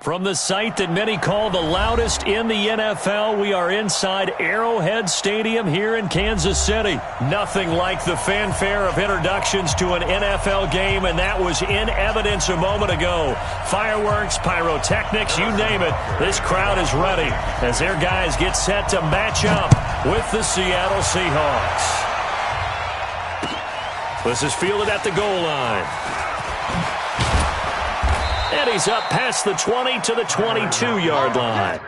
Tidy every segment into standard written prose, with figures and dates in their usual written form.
From the site that many call the loudest in the NFL, we are inside Arrowhead Stadium here in Kansas City. Nothing like the fanfare of introductions to an NFL game, and that was in evidence a moment ago. Fireworks, pyrotechnics, you name it. This crowd is ready as their guys get set to match up with the Seattle Seahawks. This is fielded at the goal line. And he's up past the 20 to the 22-yard line.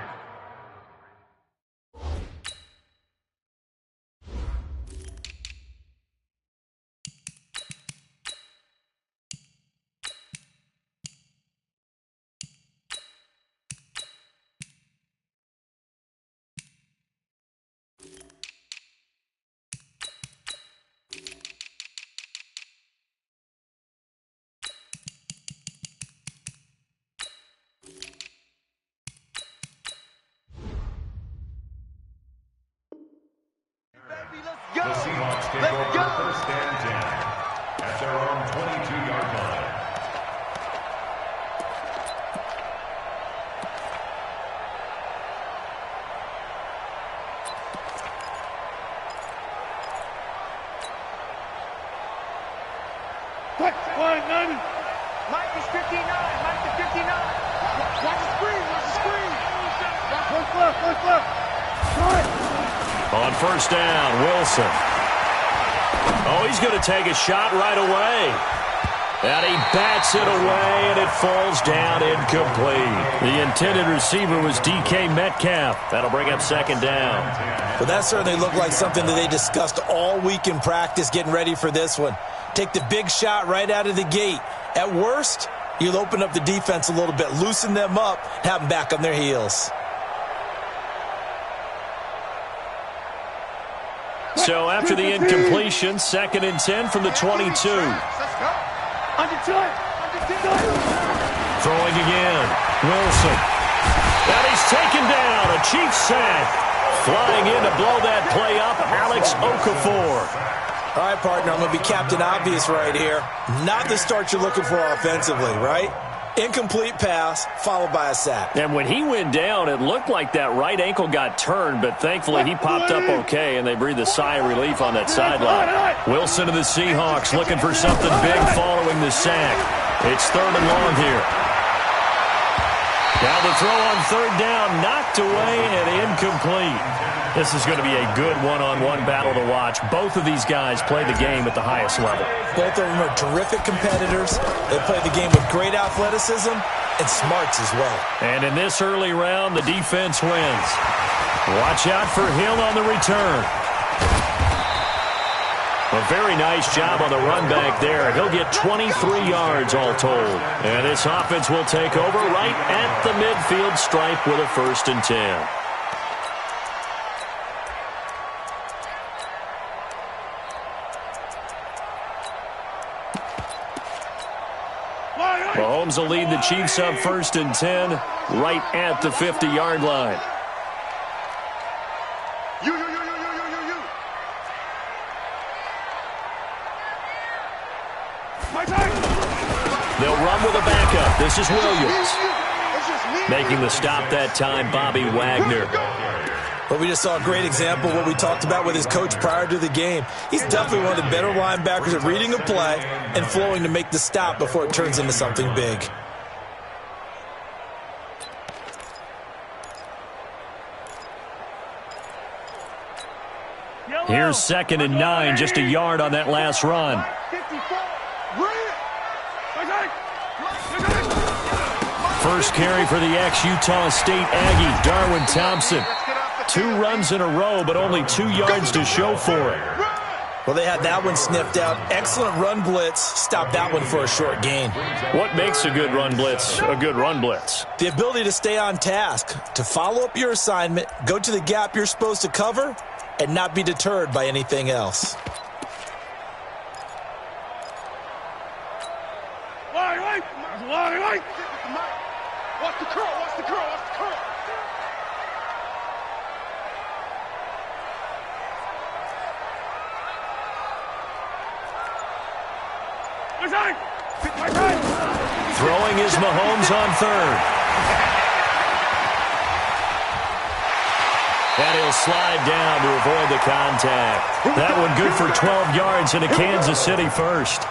The Seahawks take over first and 10 at their own 22-yard line. Mike is 59. Mike is 59. Watch the screen. Watch the screen. Watch left. On first down, Wilson. Oh, he's going to take a shot right away. And he bats it away, and it falls down incomplete. The intended receiver was DK Metcalf. That'll bring up second down. Well, that certainly looked like something that they discussed all week in practice, getting ready for this one. Take the big shot right out of the gate. At worst, you'll open up the defense a little bit, loosen them up, have them back on their heels. So after the incompletion, second and 10 from the 22. Throwing again. Wilson. And he's taken down. A Chiefs sack. Flying in to blow that play up, Alex Okafor. All right, partner, I'm going to be Captain Obvious right here. Not the start you're looking for offensively, right? Incomplete pass, followed by a sack. And when he went down, it looked like that right ankle got turned, but thankfully he popped up okay, and they breathed a sigh of relief on that sideline. Wilson of the Seahawks looking for something big following the sack. It's third and long here. Now the throw on third down, knocked away and incomplete. This is going to be a good one-on-one battle to watch. Both of these guys play the game at the highest level. Both of them are terrific competitors. They play the game with great athleticism and smarts as well. And in this early round, the defense wins. Watch out for Hill on the return. A very nice job on the run back there. He'll get 23 yards all told. And this offense will take over right at the midfield stripe with a first and 10. Mahomes will lead the Chiefs up first and 10 right at the 50-yard line. They'll run with a backup. This is Williams. Making the stop that time, Bobby Wagner. But we just saw a great example of what we talked about with his coach prior to the game. He's definitely one of the better linebackers at reading a play and flowing to make the stop before it turns into something big. Here's second and 9, just a yard on that last run. First carry for the ex-Utah State Aggie, Darwin Thompson. 2 runs in a row, but only 2 yards to show for it. Well, they had that one sniffed out. Excellent run blitz. Stopped that one for a short gain. What makes a good run blitz a good run blitz? The ability to stay on task, to follow up your assignment, go to the gap you're supposed to cover, and not be deterred by anything else. Watch the curl, watch the curl, watch the curl. Throwing is Mahomes on third. And he'll slide down to avoid the contact. That one good for 12 yards and a Kansas City first.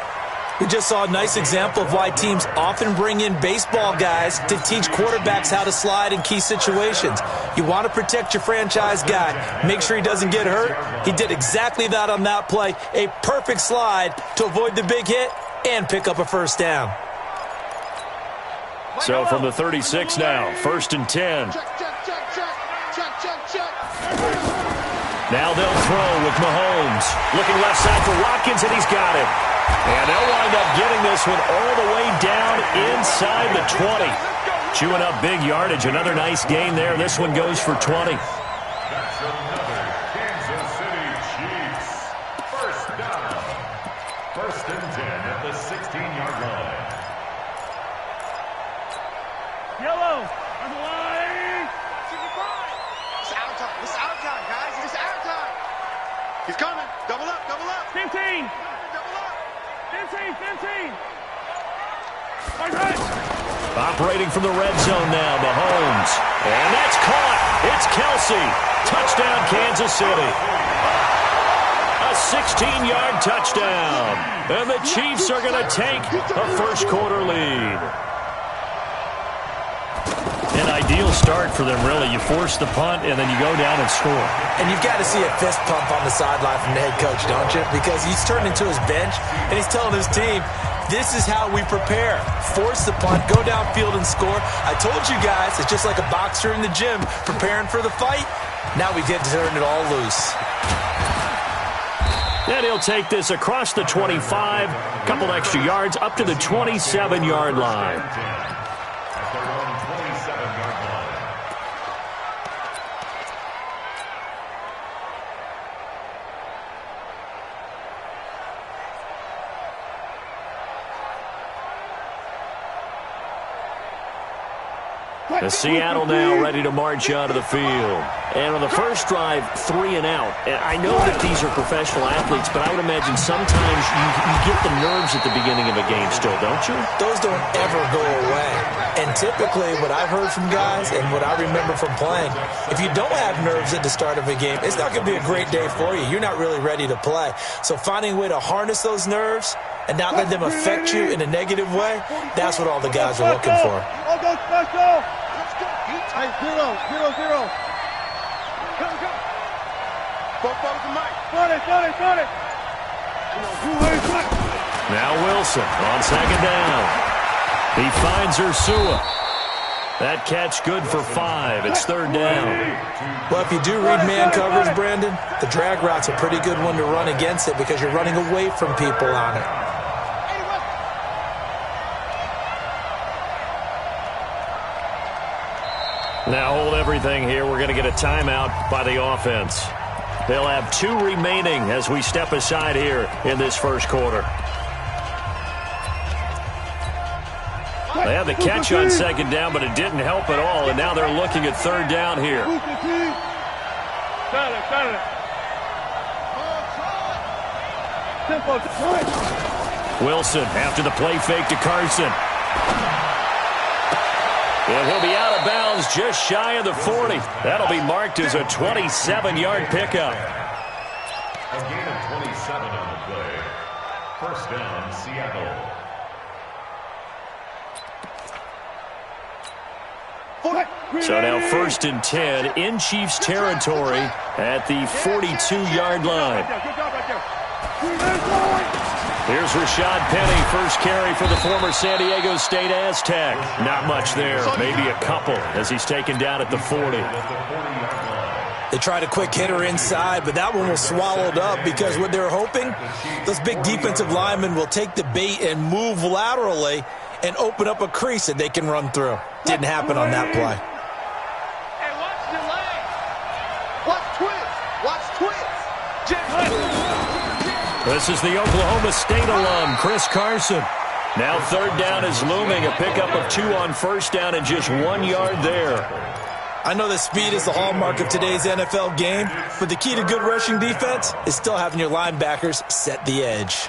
We just saw a nice example of why teams often bring in baseball guys to teach quarterbacks how to slide in key situations. You want to protect your franchise guy. Make sure he doesn't get hurt. He did exactly that on that play. A perfect slide to avoid the big hit and pick up a first down. So from the 36 now, 1st and 10. Now they'll throw with Mahomes. Looking left side for Watkins, and he's got it. And they'll wind up getting this one all the way down inside the 20. Chewing up big yardage. Another nice gain there. This one goes for 20. That's another Kansas City Chiefs. First down. 1st and 10 at the 16-yard line. Yellow on the line. It's our time. It's our time, guys. It's our time. He's coming. Double up, double up. 15. Double up. 15, 15. Operating from the red zone now, Mahomes. And that's caught. It's Kelsey. Touchdown, Kansas City. A 16-yard touchdown. And the Chiefs are going to take a first-quarter lead. An ideal start for them, really. You force the punt, and then you go down and score. And you've got to see a fist pump on the sideline from the head coach, don't you? Because he's turned into his bench, and he's telling his team, this is how we prepare. Force the punt, go downfield and score. I told you guys, it's just like a boxer in the gym preparing for the fight. Now we get to turn it all loose. And he'll take this across the 25, a couple extra yards, up to the 27-yard line. At their own 27-yard line. The Seattle now ready to march out of the field. And on the first drive, 3 and out. And I know that these are professional athletes, but I would imagine sometimes you get the nerves at the beginning of a game still, don't you? Those don't ever go away. And typically, what I've heard from guys and what I remember from playing, if you don't have nerves at the start of a game, it's not going to be a great day for you. You're not really ready to play. So finding a way to harness those nerves and not let them affect you in a negative way, that's what all the guys are looking for. All go special. Hey, 0, 0, 0. Come, come. Both balls to Mike. Got it. Now Wilson on second down. He finds Ursua. That catch good for 5. It's 3rd down. Well, if you do read man coverage, Brandon, the drag route's a pretty good one to run against it because you're running away from people on it. Now hold everything here. We're going to get a timeout by the offense. They'll have 2 remaining as we step aside here in this first quarter. They had the catch on second down, but it didn't help at all, and now they're looking at 3rd down here. Wilson after the play fake to Carson. And he'll be out of bounds just shy of the 40. That'll be marked as a 27-yard pickup. A gain of 27 on the play. First down, Seattle. So now 1st and 10 in Chiefs territory at the 42-yard line. Here's Rashad Penny, first carry for the former San Diego State Aztec. Not much there, maybe a couple as he's taken down at the 40. They tried a quick hitter inside, but that one was swallowed up because what they're hoping, those big defensive linemen will take the bait and move laterally and open up a crease that they can run through. Didn't happen on that play. Hey, watch the leg. Watch twist. This is the Oklahoma State alum, Chris Carson. Now third down is looming. A pickup of 2 on first down and just 1 yard there. I know that speed is the hallmark of today's NFL game, but the key to good rushing defense is still having your linebackers set the edge.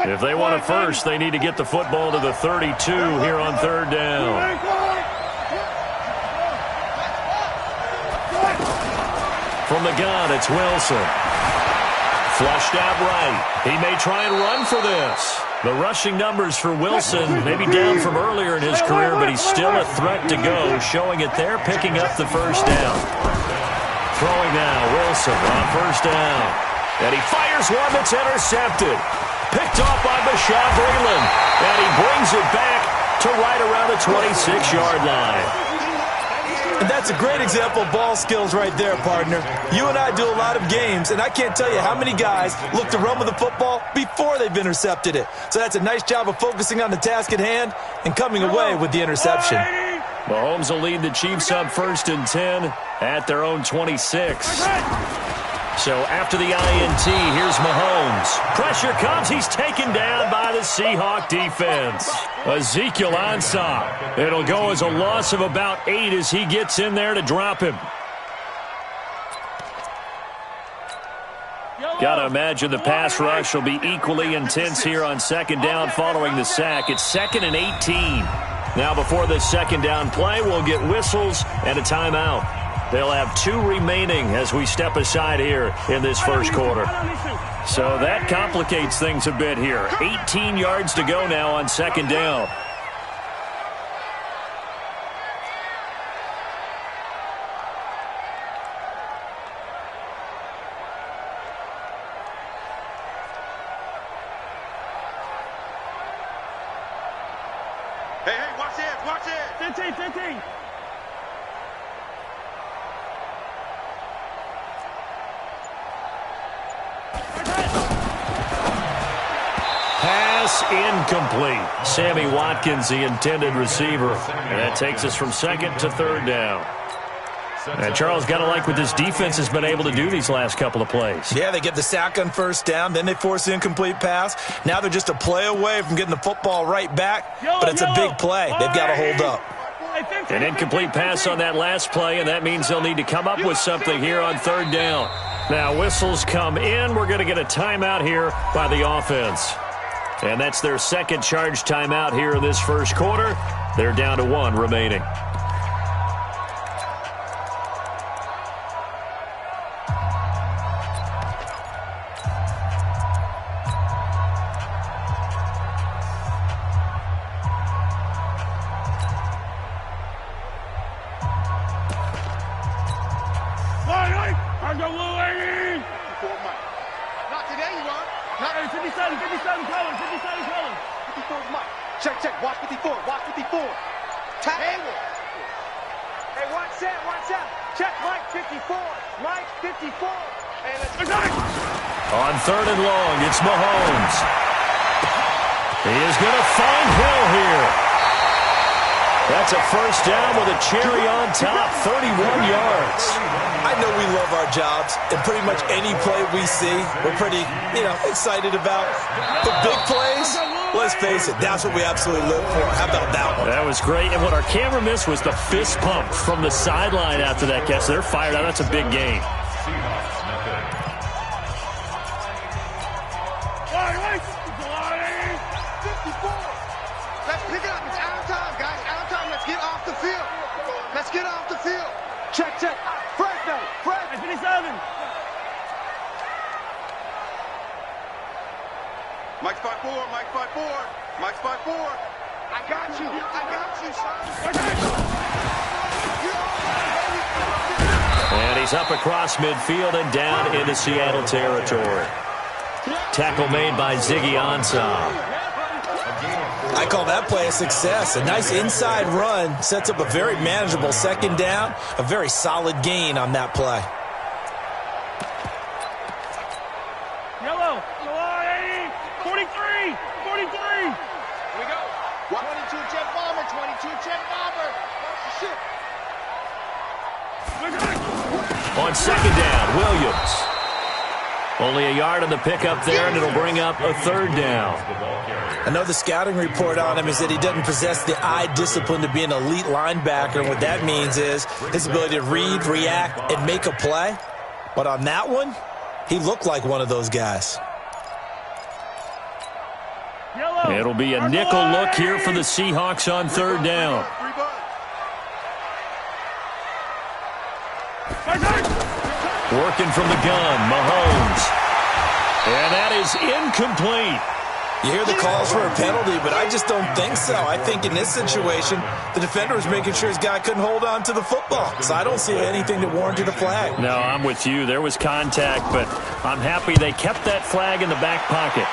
If they want it first, they need to get the football to the 32 here on third down. From the gun, it's Wilson. Flushed out right. He may try and run for this. The rushing numbers for Wilson may be down from earlier in his career, but he's still a threat to go, showing it there, picking up the first down. Throwing now, Wilson on first down. And he fires one that's intercepted. Picked off by Bashaud Breeland. And he brings it back to right around the 26-yard line. And that's a great example of ball skills right there, partner. You and I do a lot of games, and I can't tell you how many guys look to run with the football before they've intercepted it. So that's a nice job of focusing on the task at hand and coming away with the interception. Mahomes will lead the Chiefs up 1st and 10 at their own 26. So after the INT, here's Mahomes. Pressure comes. He's taken down by the Seahawk defense. Ezekiel Ansah. It'll go as a loss of about 8 as he gets in there to drop him. Got to imagine the pass rush will be equally intense here on second down following the sack. It's 2nd and 18. Now before this second down play, we'll get whistles and a timeout. They'll have 2 remaining as we step aside here in this first quarter. So that complicates things a bit here. 18 yards to go now on second down. Hey, watch it, watch it. 15. Pass incomplete. Sammy Watkins, the intended receiver. And that takes us from 2nd to 3rd down. And Charles, got to like what this defense has been able to do these last couple of plays. Yeah, they get the sack on first down, then they force the incomplete pass. Now they're just a play away from getting the football right back, but it's a big play. They've got to hold up. An incomplete pass on that last play, and that means they'll need to come up with something here on 3rd down. Now whistles come in. We're going to get a timeout here by the offense. And that's their second charge timeout here in this first quarter. They're down to 1 remaining. Not today, you are. Not 57 colors, 57 colors. 54 is Mike. Check. Watch 54. Watch 54. Tackle. Hey, watch that. Check Mike 54. Mike 54. Hey, let's go. On 3rd and long, it's Mahomes. He is going to find Hill here. That's a first down with a cherry on top, 31 yards. I know we love our jobs, and pretty much any play we see, we're pretty, excited about. But big plays, let's face it, that's what we absolutely live for. How about that one? That was great, and what our camera missed was the fist pump from the sideline after that catch. They're fired out. That's a big game. Let's pick it up. It's out of time, guys. Out of time. Let's get off the field. Let's get off the field. Check. Fresno. 57. Mike 5-4. Mike 5-4. I got you, son. And he's up across midfield and down into Seattle territory. Tackle made by Ziggy Ansah. I call that play a success. A nice inside run sets up a very manageable second down. A very solid gain on that play. Yellow. 43. Here we go. 22 Jet Bomber. 22 Jet Bomber. Watch the shit. On second down, Williams. Only a yard on the pickup there, and it'll bring up a third down. I know the scouting report on him is that he doesn't possess the eye discipline to be an elite linebacker. And what that means is his ability to read, react, and make a play. But on that one, he looked like one of those guys. It'll be a nickel look here for the Seahawks on third down. Working from the gun, Mahomes. And that is incomplete. You hear the calls for a penalty, but I just don't think so. I think in this situation, the defender was making sure his guy couldn't hold on to the football. So I don't see anything that warranted a flag. No, I'm with you. There was contact, but I'm happy they kept that flag in the back pocket.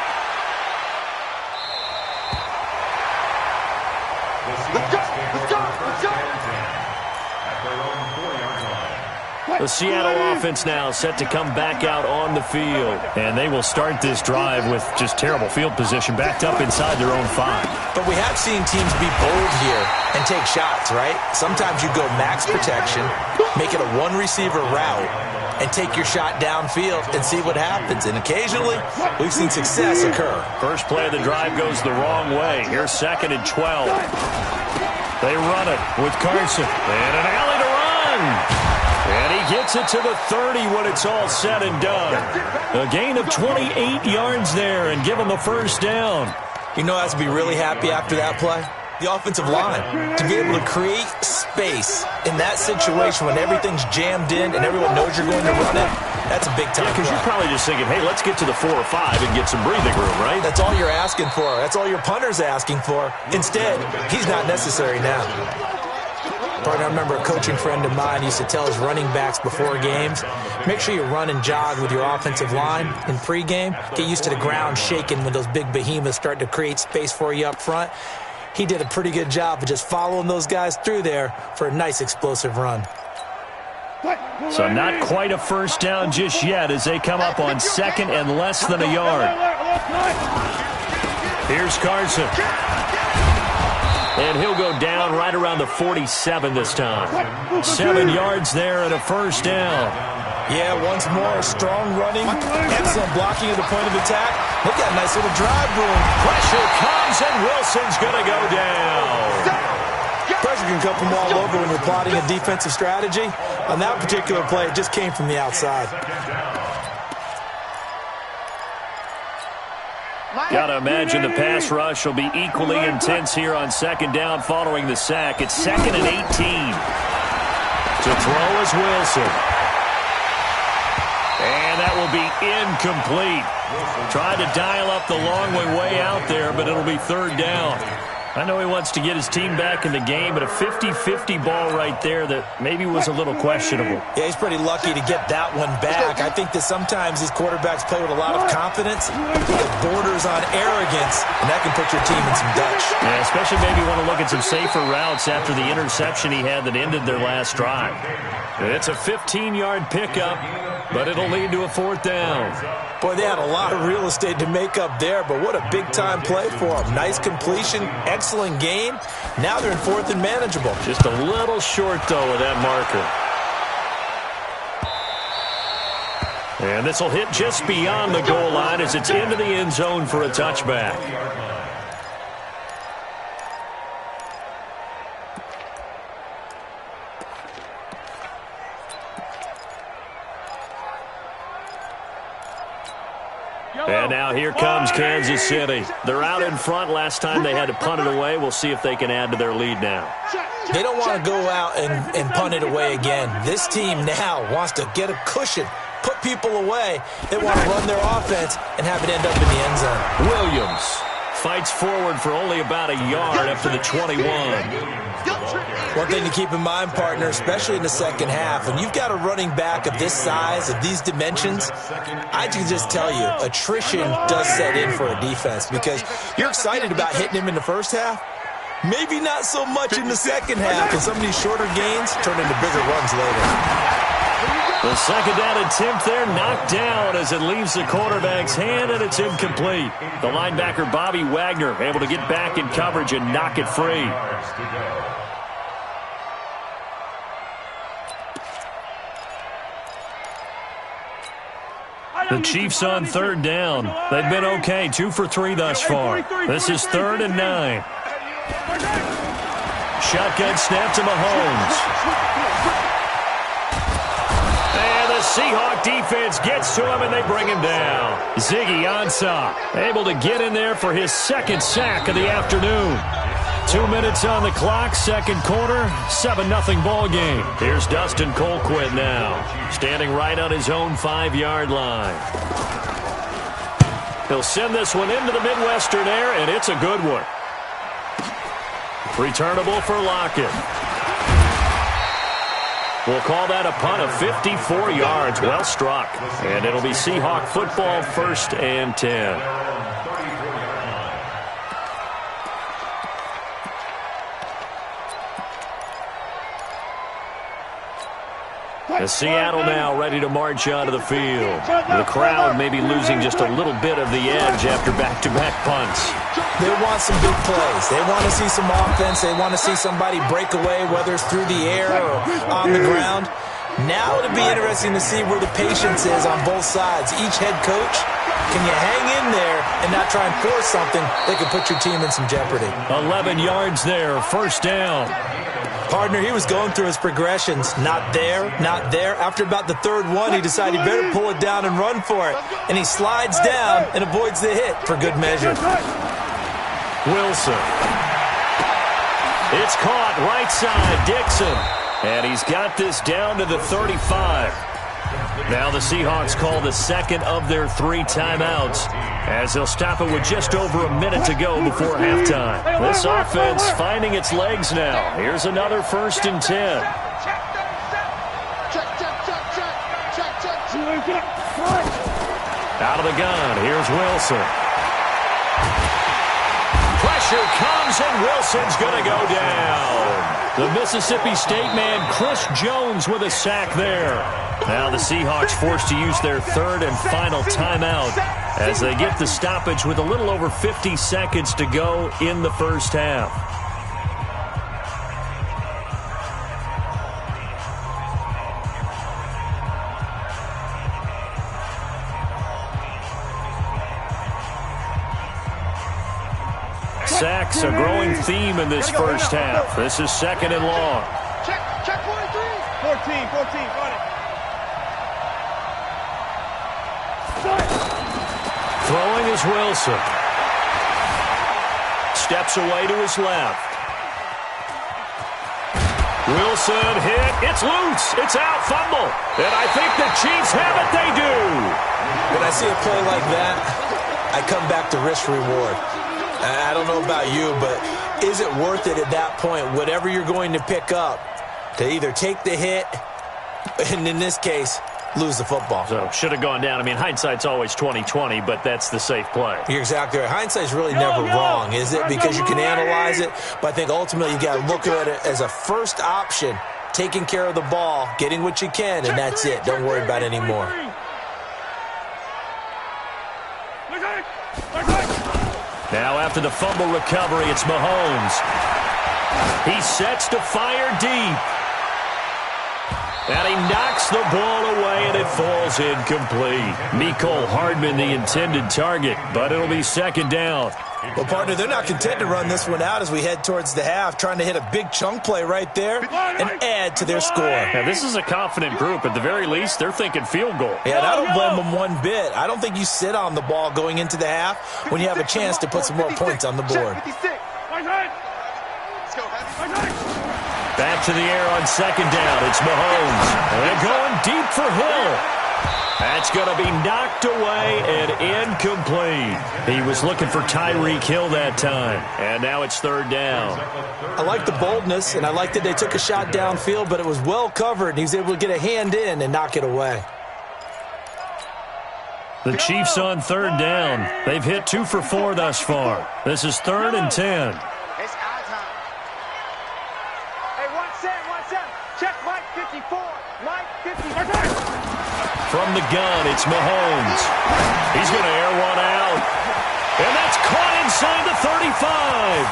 The Seattle offense now set to come back out on the field. And they will start this drive with just terrible field position, backed up inside their own 5. But we have seen teams be bold here and take shots, right? Sometimes you go max protection, make it a one-receiver route, and take your shot downfield and see what happens. And occasionally, we've seen success occur. First play of the drive goes the wrong way. Here's 2nd and 12. They run it with Carson. And an alley to run. And he gets it to the 30 when it's all said and done. A gain of 28 yards there and give him a first down. You know, I have to be really happy after that play. The offensive line, to be able to create space in that situation when everything's jammed in and everyone knows you're going to run it, that's a big time. Yeah, because you're probably just thinking, hey, let's get to the 4 or 5 and get some breathing room, right? That's all you're asking for. That's all your punter's asking for. Instead, he's not necessary now. I remember a coaching friend of mine used to tell his running backs before games, make sure you run and jog with your offensive line in pregame. Get used to the ground shaking when those big behemoths start to create space for you up front. He did a pretty good job of just following those guys through there for a nice explosive run. So not quite a first down just yet as they come up on 2nd and less than a yard. Here's Carson. And he'll go down right around the 47 this time. 7 yards there and a first down. Yeah, once more, strong running, excellent blocking at the point of attack. Look at that nice little drive boom. Pressure comes, and Wilson's going to go down. Pressure can come from all over when you're plotting a defensive strategy. On that particular play, it just came from the outside. Got to imagine the pass rush will be equally intense here on 2nd down following the sack. It's 2nd and 18. To throw is Wilson. And that will be incomplete. Tried to dial up the long way out there, but it'll be 3rd down. I know he wants to get his team back in the game, but a 50-50 ball right there that maybe was a little questionable. Yeah, he's pretty lucky to get that one back. I think that sometimes these quarterbacks play with a lot of confidence. It borders on arrogance, and that can put your team in some Dutch. Yeah, especially maybe want to look at some safer routes after the interception he had that ended their last drive. It's a 15-yard pickup, but it'll lead to a 4th down. Boy, they had a lot of real estate to make up there, but what a big-time play for them. Nice completion, excellent gain. Now they're in 4th and manageable. Just a little short, though, with that marker. And this will hit just beyond the goal line as it's into the end zone for a touchback. And now here comes Kansas City. They're out in front. Last time they had to punt it away. We'll see if they can add to their lead now. They don't want to go out and punt it away again. This team now wants to get a cushion, put people away. They want to run their offense and have it end up in the end zone. Williams fights forward for only about a yard up to the 21. One thing to keep in mind, partner, especially in the second half, when you've got a running back of this size, of these dimensions, I can just tell you, attrition does set in for a defense because you're excited about hitting him in the first half. Maybe not so much in the second half, and some of these shorter gains turn into bigger runs later. The second down attempt there knocked down as it leaves the quarterback's hand, and it's incomplete. The linebacker, Bobby Wagner, able to get back in coverage and knock it free. The Chiefs on third down. They've been okay, 2 for 3 thus far. This is 3rd and 9. Shotgun snap to Mahomes. And the Seahawk defense gets to him, and they bring him down. Ziggy Ansah able to get in there for his 2nd sack of the afternoon. 2 minutes on the clock, 2nd quarter, 7-0 ball game. Here's Dustin Colquitt now, standing right on his own 5-yard line. He'll send this one into the Midwestern air, and it's a good one. Returnable for Lockett. We'll call that a punt of 54 yards. Well struck. And it'll be Seahawk football, 1st and 10. As Seattle now ready to march onto the field. The crowd may be losing just a little bit of the edge after back-to-back punts. They want some big plays. They want to see some offense. They want to see somebody break away, whether it's through the air or on the ground. Now it'll be interesting to see where the patience is on both sides. Each head coach, can you hang in there and not try and force something that could put your team in some jeopardy? 11 yards there, 1st down. Partner, he was going through his progressions. Not there, not there. After about the 3rd one, he decided he better pull it down and run for it. And he slides down and avoids the hit for good measure. Wilson. It's caught right side, Dixon. And he's got this down to the 35. Now the Seahawks call the 2nd of their 3 timeouts, as they'll stop it with just over a minute to go before halftime. This offense finding its legs now. Here's another 1st and 10. Out of the gun, here's Wilson. Pressure comes, and Wilson's going to go down. The Mississippi State man, Chris Jones, with a sack there. Now the Seahawks forced to use their 3rd and final timeout as they get the stoppage with a little over 50 seconds to go in the 1st half. Sacks, a growing theme in this 1st half. This is 2nd and long. Check 43. 14, got it. Throwing is Wilson. Steps away to his left. Wilson hit. It's loose. It's out. Fumble. And I think the Chiefs have it. They do. When I see a play like that, I come back to risk reward. I don't know about you, but is it worth it at that point, whatever you're going to pick up, to either take the hit, and in this case, lose the football? So, should have gone down. I mean, hindsight's always 20/20, but that's the safe play. You're exactly right. Hindsight's really never wrong, is it? Because you can analyze it, but I think ultimately you got to look at it as a first option, taking care of the ball, getting what you can, and that's it. Don't worry about any more. Now after the fumble recovery, it's Mahomes. He sets to fire deep. And he knocks the ball away, and it falls incomplete. Mecole Hardman, the intended target, but it'll be 2nd down. Well, partner, they're not content to run this one out as we head towards the half, trying to hit a big chunk play right there and add to their score. Now, this is a confident group. At the very least, they're thinking field goal. Yeah, and I don't blame them one bit. I don't think you sit on the ball going into the half when you have a chance to put some more points on the board. Back to the air on 2nd down. It's Mahomes. And going deep for Hill. That's going to be knocked away and incomplete. He was looking for Tyreek Hill that time. And now it's 3rd down. I like the boldness, and I like that they took a shot downfield, but it was well covered, and he was able to get a hand in and knock it away. The Chiefs on 3rd down. They've hit 2 for 4 thus far. This is 3rd and 10. It's our time. Hey, 1-7. Check Mike 54. Mike 54. From the gun, it's Mahomes. He's going to air one out. And that's caught inside the 35.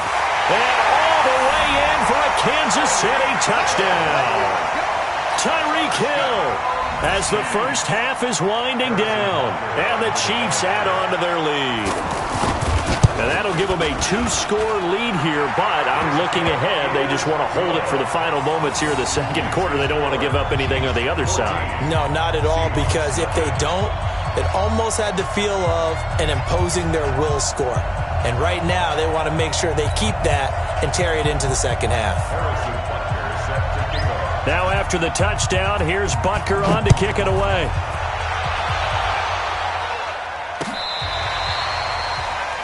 And all the way in for a Kansas City touchdown. Tyreek Hill as the first half is winding down, and the Chiefs add on to their lead. And that'll give them a 2-score lead here, but I'm looking ahead. They just want to hold it for the final moments here in the second quarter. They don't want to give up anything on the other side. No, not at all, because if they don't, it almost had the feel of an imposing their will score. And right now, they want to make sure they keep that and carry it into the second half. Now after the touchdown, here's Butker on to kick it away.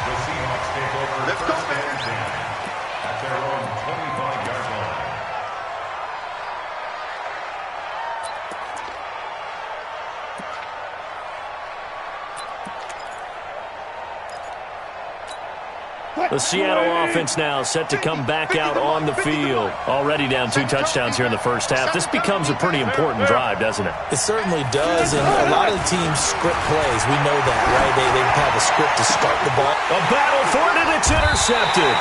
The Seahawks take over. Let's go, man. At their own 25-yard line. The Seattle offense now set to come back out on the field. Already down 2 touchdowns here in the first half. This becomes a pretty important drive, doesn't it? It certainly does, and a lot of the teams script plays. We know that, right? They have a script to start the ball. A battle for it, and it's intercepted.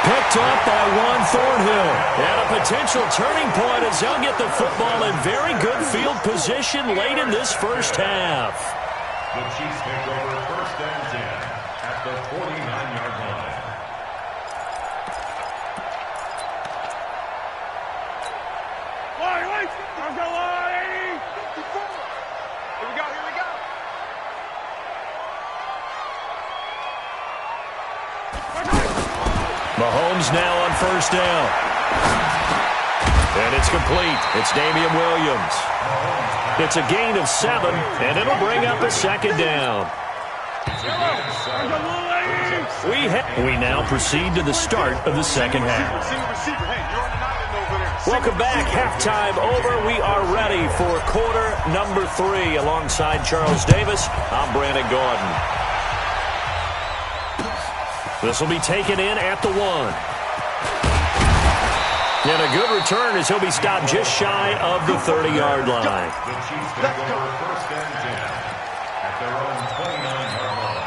Picked up by Juan Thornhill. And a potential turning point as they'll get the football in very good field position late in this first half. The Chiefs take over first and 10 at the 49-yard line. Mahomes now on first down. And it's complete. It's Damian Williams. It's a gain of 7, and it'll bring up a second down. We now proceed to the start of the second half. Welcome back. Halftime over. We are ready for quarter number 3. Alongside Charles Davis, I'm Brandon Gordon. This will be taken in at the 1. And a good return as he'll be stopped just shy of the 30-yard line. The Chiefs take over first and 10 at their own 29-yard line.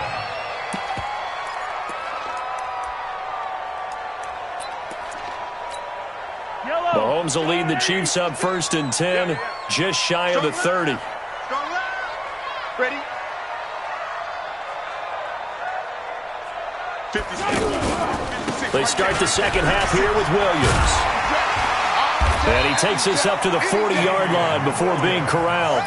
Mahomes will lead the Chiefs up first and 10, just shy of the 30. Ready? 56. They start the second half here with Williams. And he takes us up to the 40-yard line before being corralled.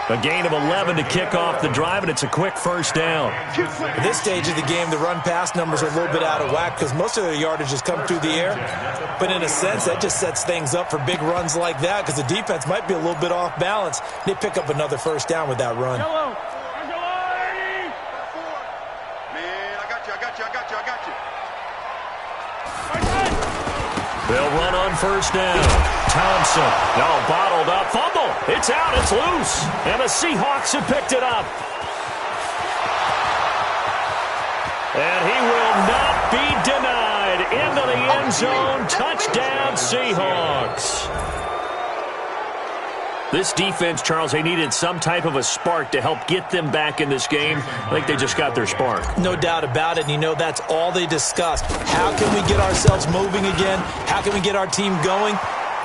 A gain of 11 to kick off the drive, and it's a quick first down. At this stage of the game, the run-pass numbers are a little bit out of whack because most of their yardage has come through the air. But in a sense, that just sets things up for big runs like that because the defense might be a little bit off balance. They pick up another first down with that run. They'll run on first down. Thompson, no, bottled up, fumble. It's out, it's loose. And the Seahawks have picked it up. And he will not be denied. Into the end zone, touchdown Seahawks. This defense, Charles, they needed some type of a spark to help get them back in this game. I think they just got their spark. No doubt about it. And you know, that's all they discussed. How can we get ourselves moving again? How can we get our team going?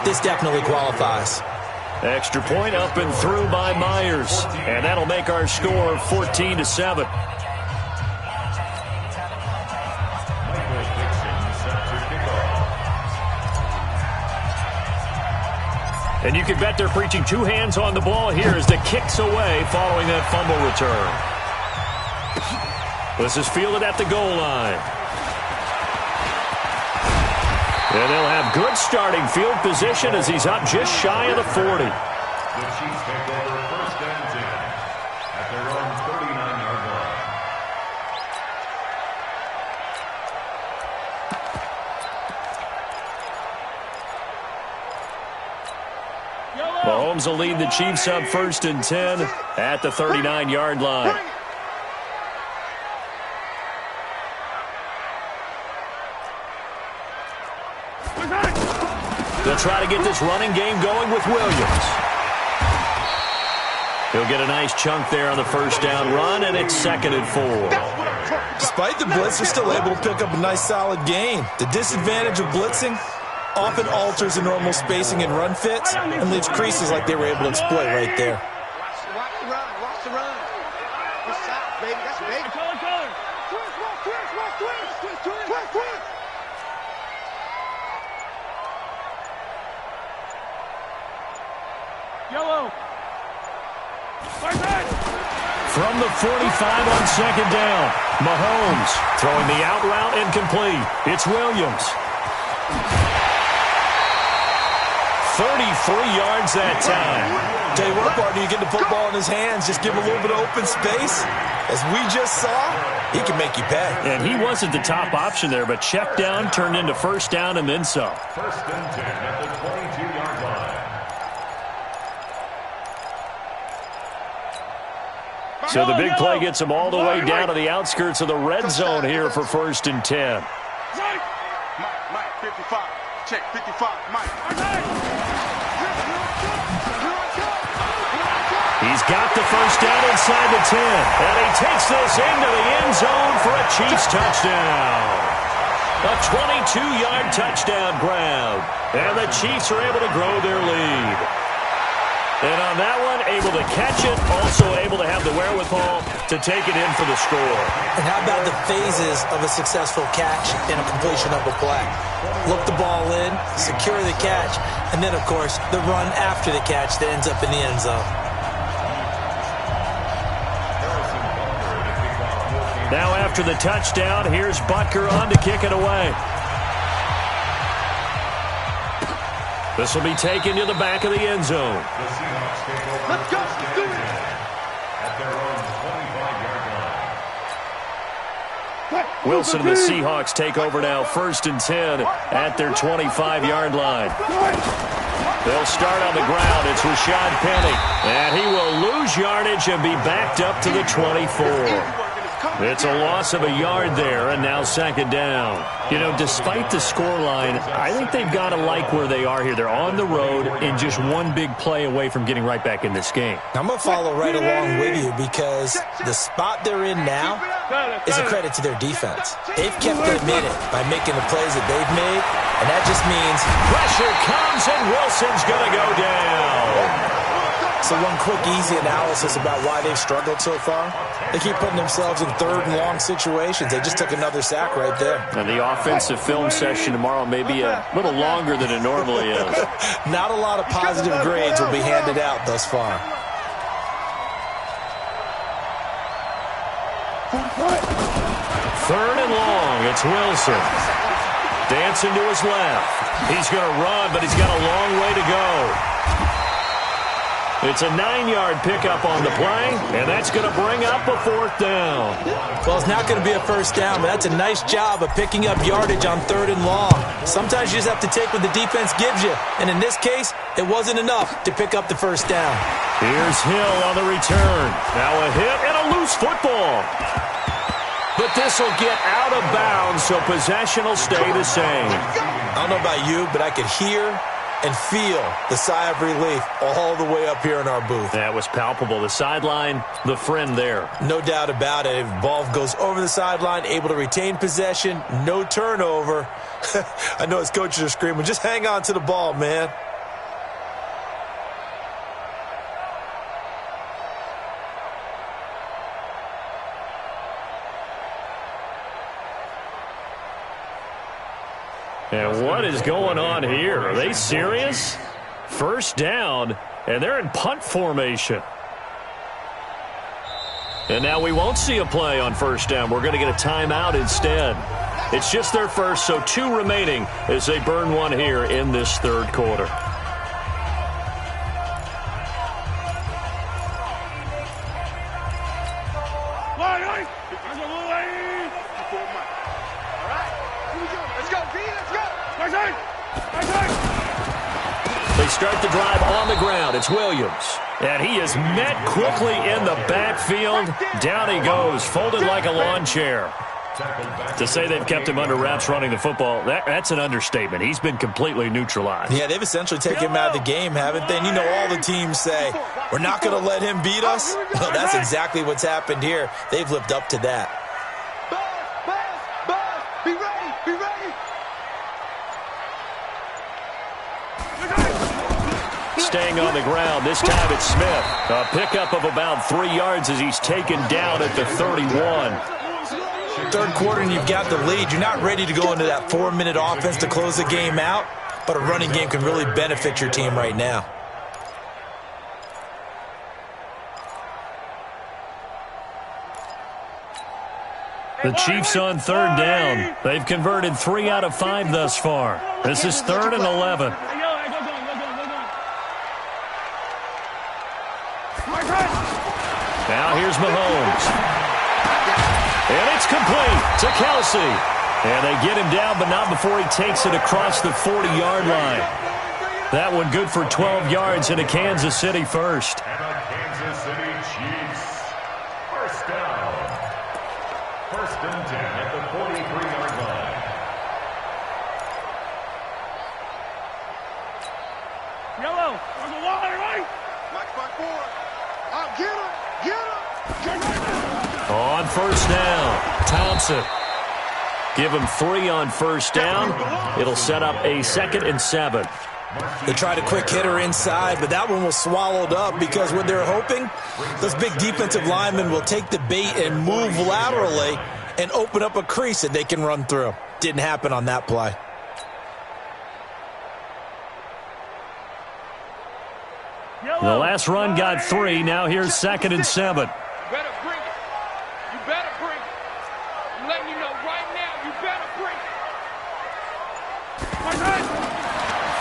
This definitely qualifies. Extra point up and through by Myers. And that'll make our score 14-7. And you can bet they're preaching 2 hands on the ball here as the kick's away following that fumble return. This is fielded at the goal line. And they'll have good starting field position as he's up just shy of the 40. The Chiefs take over first and 10 at their own 39-yard line. Mahomes will lead the Chiefs up first and 10 at the 39-yard line. They'll try to get this running game going with Williams. He'll get a nice chunk there on the first down run, and it's 2nd and 4. Despite the blitz, they're still able to pick up a nice solid gain. The disadvantage of blitzing often alters the normal spacing and run fits and leaves creases like they were able to exploit right there. baby. That's baby. Color. Twist. Yellow. From the 45 on second down, Mahomes throwing the out route incomplete. It's Williams. 33 yards that time. Tell you what, partner, you get the football in his hands, just give him a little bit of open space. As we just saw, he can make you pay. And he wasn't the top option there, but check down turned into first down and then some. First and 10 at the 22-yard line. So the big play gets him all the way down to the outskirts of the red zone here for first and 10. Mike, 55. Check, 55. Mike. He's got the first down inside the 10. And he takes this into the end zone for a Chiefs touchdown. A 22-yard touchdown grab. And the Chiefs are able to grow their lead. And on that one, able to catch it, also able to have the wherewithal to take it in for the score. And how about the phases of a successful catch and a completion of a play? Look the ball in, secure the catch, and then, of course, the run after the catch that ends up in the end zone. Now after the touchdown, here's Butker on to kick it away. This will be taken to the back of the end zone. The Seahawks take over. Let's go. Let's do it. At their own 25-yard line. Wilson and the Seahawks take over now, first and 10 at their 25-yard line. They'll start on the ground. It's Rashad Penny. And he will lose yardage and be backed up to the 24. It's a loss of a yard there, and now second down. You know, despite the scoreline, I think they've got to like where they are here. They're on the road and just one big play away from getting right back in this game. I'm going to follow right along with you because the spot they're in now is a credit to their defense. They've kept them in it by making the plays that they've made, and that just means pressure comes, and Wilson's going to go down. So one quick, easy analysis about why they've struggled so far. They keep putting themselves in third and long situations. They just took another sack right there. And the offensive film session tomorrow may be a little longer than it normally is. Not a lot of positive grades will be handed out thus far. Third and long, it's Wilson. Dancing to his left. He's going to run, but he's got a long way to go. It's a 9-yard pickup on the play, and that's going to bring up a fourth down. Well, it's not going to be a first down, but that's a nice job of picking up yardage on third and long. Sometimes you just have to take what the defense gives you, and in this case, it wasn't enough to pick up the first down. Here's Hill on the return. Now a hit and a loose football. But this will get out of bounds, so possession will stay the same. I don't know about you, but I could hear and feel the sigh of relief all the way up here in our booth. That was palpable. The sideline, the friend there. No doubt about it. Ball goes over the sideline, able to retain possession, no turnover. I know his coaches are screaming, just hang on to the ball, man. And what is going on here? Are they serious? First down, and they're in punt formation. And now we won't see a play on first down. We're going to get a timeout instead. It's just their first, so 2 remaining as they burn one here in this third quarter. They start the drive on the ground. It's Williams. And he is met quickly in the backfield. Down he goes, folded like a lawn chair. To say they've kept him under wraps running the football, that's an understatement. He's been completely neutralized. Yeah, they've essentially taken him out of the game, haven't they? And you know all the teams say, we're not going to let him beat us. Well, that's exactly what's happened here. They've lived up to that. Be ready, be ready. staying on the ground. This time it's Smith. A pickup of about 3 yards as he's taken down at the 31. Third quarter and you've got the lead. You're not ready to go into that 4-minute offense to close the game out, but a running game can really benefit your team right now. The Chiefs on third down. They've converted 3 out of 5 thus far. This is 3rd and 11. Now here's Mahomes. And it's complete to Kelsey. And they get him down, but not before he takes it across the 40-yard line. That one good for 12 yards and a Kansas City first. And the Kansas City Chiefs. First down. 1st and 10 at the 43-yard line. Yellow, on the line, right? Mike's back forward. Get him, get him. On first down, Thompson. Give him 3 on first down. It'll set up a 2nd and 7. They tried a quick hitter inside, but that one was swallowed up because what they're hoping, those big defensive linemen will take the bait and move laterally and open up a crease that they can run through. Didn't happen on that play. The last run got 3. Now here's 2nd and 7. You better bring it. You better bring it. I'm letting you know right now, you better bring it.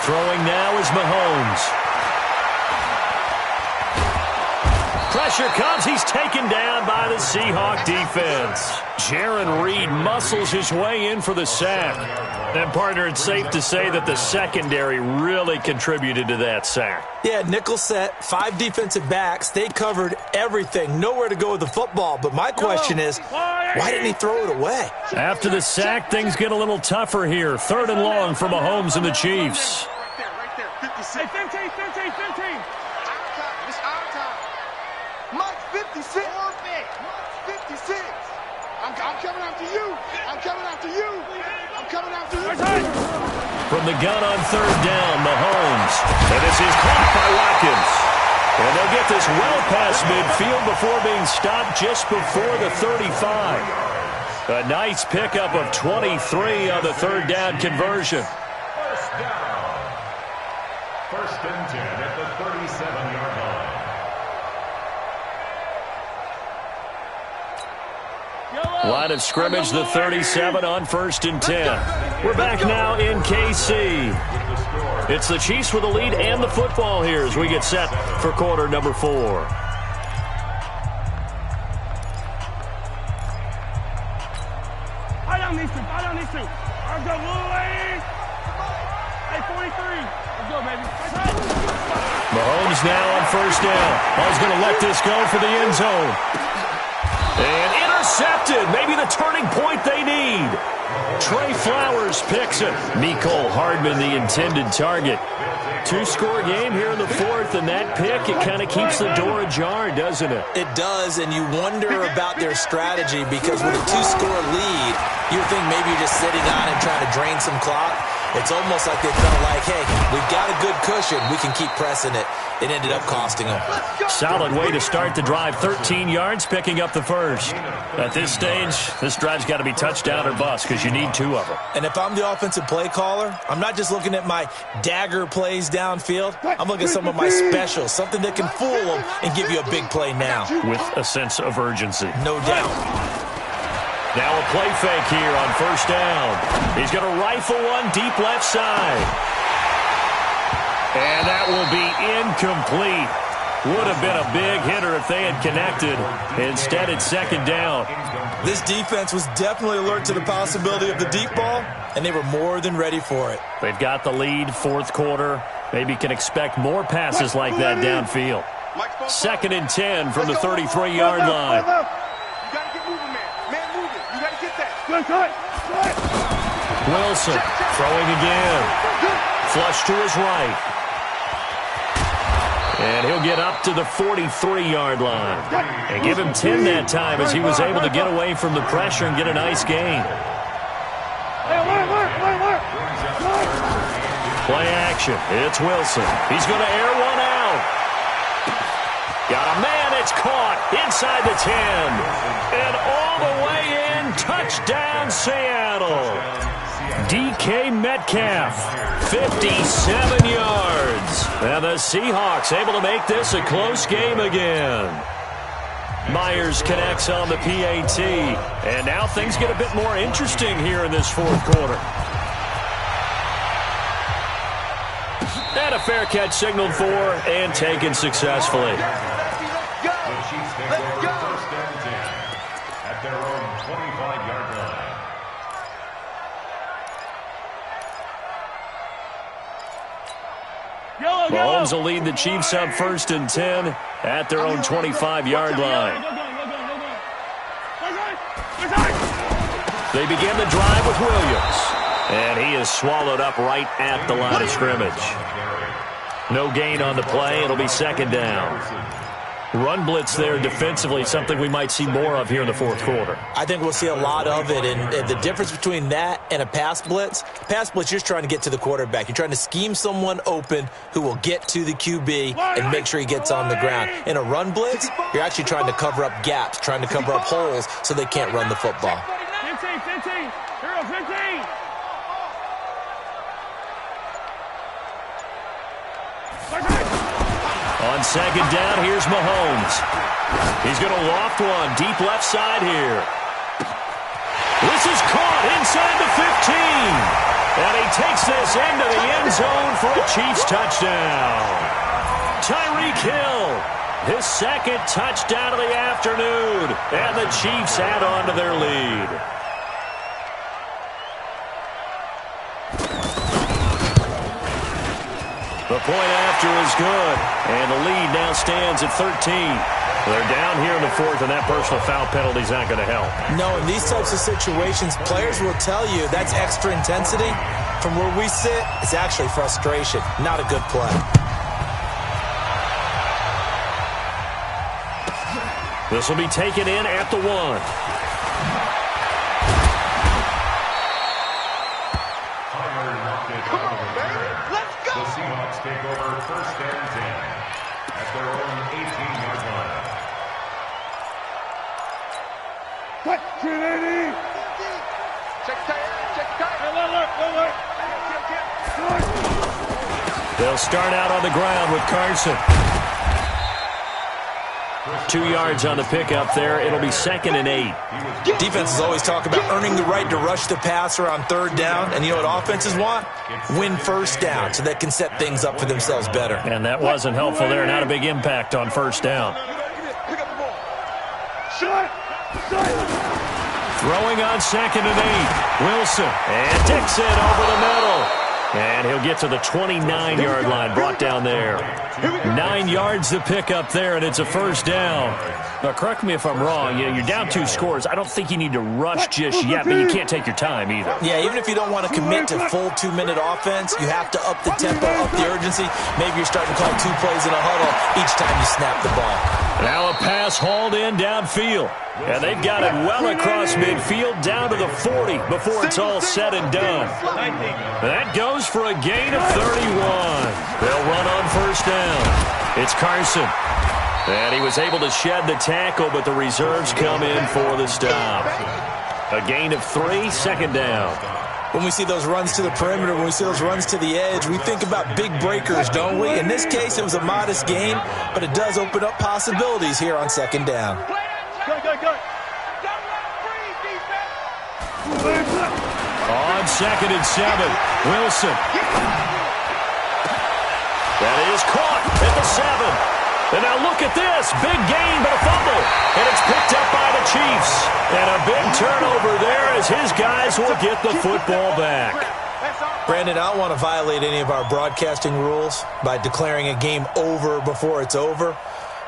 Throwing now is Mahomes. Pressure comes. He's taken down by the Seahawk defense. Jaron Reed muscles his way in for the sack. And, partner, it's safe to say that the secondary really contributed to that sack. Yeah, nickel set, 5 defensive backs. They covered everything. Nowhere to go with the football. But my question is, why didn't he throw it away? After the sack, things get a little tougher here. 3rd and long for Mahomes and the Chiefs. Right there. 56. Hey, 15. Our time. It's our time. Mike's 56. Mike's 56. I'm coming after you. I'm coming after you. I'm coming after you. From the gun on 3rd down, Mahomes. And this is caught by Watkins. And they'll get this well past midfield before being stopped just before the 35. A nice pickup of 23 on the 3rd down conversion. First down. 1st and 10 at the 37-yard line. Line of scrimmage, the 37 on 1st and 10. We're back now in KC. It's the Chiefs with the lead and the football here as we get set for quarter number 4. I don't need to. Let's go, Louis. Hey, 43. Let's go, baby. Mahomes now on 1st down. Ball's going to let this go for the end zone. And intercepted. Maybe the turning point they need. Trey Flowers picks it. Mecole Hardman, the intended target. 2-score game here in the 4th, and that pick, it kind of keeps the door ajar, doesn't it? It does, and you wonder about their strategy because with a 2-score lead, you think maybe you're just sitting on and trying to drain some clock. It's almost like they felt like, hey, we've got a good cushion. We can keep pressing it. It ended up costing them. Solid way to start the drive. 13 yards, picking up the first. At this stage, this drive's got to be touchdown or bust because you need 2 of them. And if I'm the offensive play caller, I'm not just looking at my dagger plays downfield. I'm looking at some of my specials, something that can fool them and give you a big play now. With a sense of urgency. No doubt. Now a play fake here on 1st down. He's going to rifle one deep left side. And that will be incomplete. Would have been a big hitter if they had connected. Instead, it's 2nd down. This defense was definitely alert to the possibility of the deep ball, and they were more than ready for it. They've got the lead, 4th quarter. Maybe can expect more passes like that downfield. 2nd and 10 from the 33-yard line. Wilson throwing again. Flush to his right. And he'll get up to the 43-yard line. And give him 10 that time as he was able to get away from the pressure and get a nice gain. Play action. It's Wilson. He's going to air one out. it's caught inside the 10. And all the way in, touchdown Seattle. DK Metcalf, 57 yards. And the Seahawks able to make this a close game again. Myers connects on the PAT. And now things get a bit more interesting here in this fourth quarter. And a fair catch signaled for and taken successfully. The Chiefs take over first and 10 at their own 25-yard line. Mahomes will lead the Chiefs up first and 10 at their own 25-yard line. They begin the drive with Williams. And he is swallowed up right at the line of scrimmage. No gain on the play. It'll be second down. Run blitz there defensively, something we might see more of here in the fourth quarter. I think we'll see a lot of it, and the difference between that and a pass blitz, you're just trying to get to the quarterback. You're trying to scheme someone open who will get to the QB and make sure he gets on the ground. In a run blitz, you're actually trying to cover up gaps, trying to cover up holes so they can't run the football. 15. 15. On second down, here's Mahomes. He's going to loft one deep left side here. This is caught inside the 15. And he takes this into the end zone for a Chiefs touchdown. Tyreek Hill, his second touchdown of the afternoon. And the Chiefs add on to their lead. The point after is good, and the lead now stands at 13. They're down here in the fourth, and that personal foul penalty is not going to help. No, in these types of situations, players will tell you that's extra intensity. From where we sit, it's actually frustration, not a good play. This will be taken in at the 1. The Seahawks take over first and 10 at their own 18-yard line. They'll start out on the ground with Carson. 2 yards on the pickup there. It'll be second and 8. Defenses always talk about earning the right to rush the passer on third down. And you know what offenses want? Win first down so they can set things up for themselves better. And that wasn't helpful there. Not a big impact on first down. Throwing on second and 8. Wilson. And Dixon over the middle. And he'll get to the 29-yard line, brought down there. 9 yards to pick up there, and it's a first down. Now, correct me if I'm wrong. You're down 2 scores. I don't think you need to rush just yet, but you can't take your time either. Yeah, even if you don't want to commit to full 2-minute offense, you have to up the tempo, up the urgency. Maybe you're starting to call 2 plays in a huddle each time you snap the ball. Now a pass hauled in downfield. And they've got it well across midfield down to the 40 before it's all said and done. That goes for a gain of 31. They'll run on first down. It's Carson. And he was able to shed the tackle, but the reserves come in for the stop. A gain of 3, second down. When we see those runs to the perimeter, when we see those runs to the edge, we think about big breakers, don't we? In this case, it was a modest gain, but it does open up possibilities here on second down. Good. On second and 7, Wilson. That is caught at the 7. And now look at this. Big gain, but a fumble. And it's picked up by the Chiefs. And a big turnover there as his guys will get the football back. Brandon, I don't want to violate any of our broadcasting rules by declaring a game over before it's over.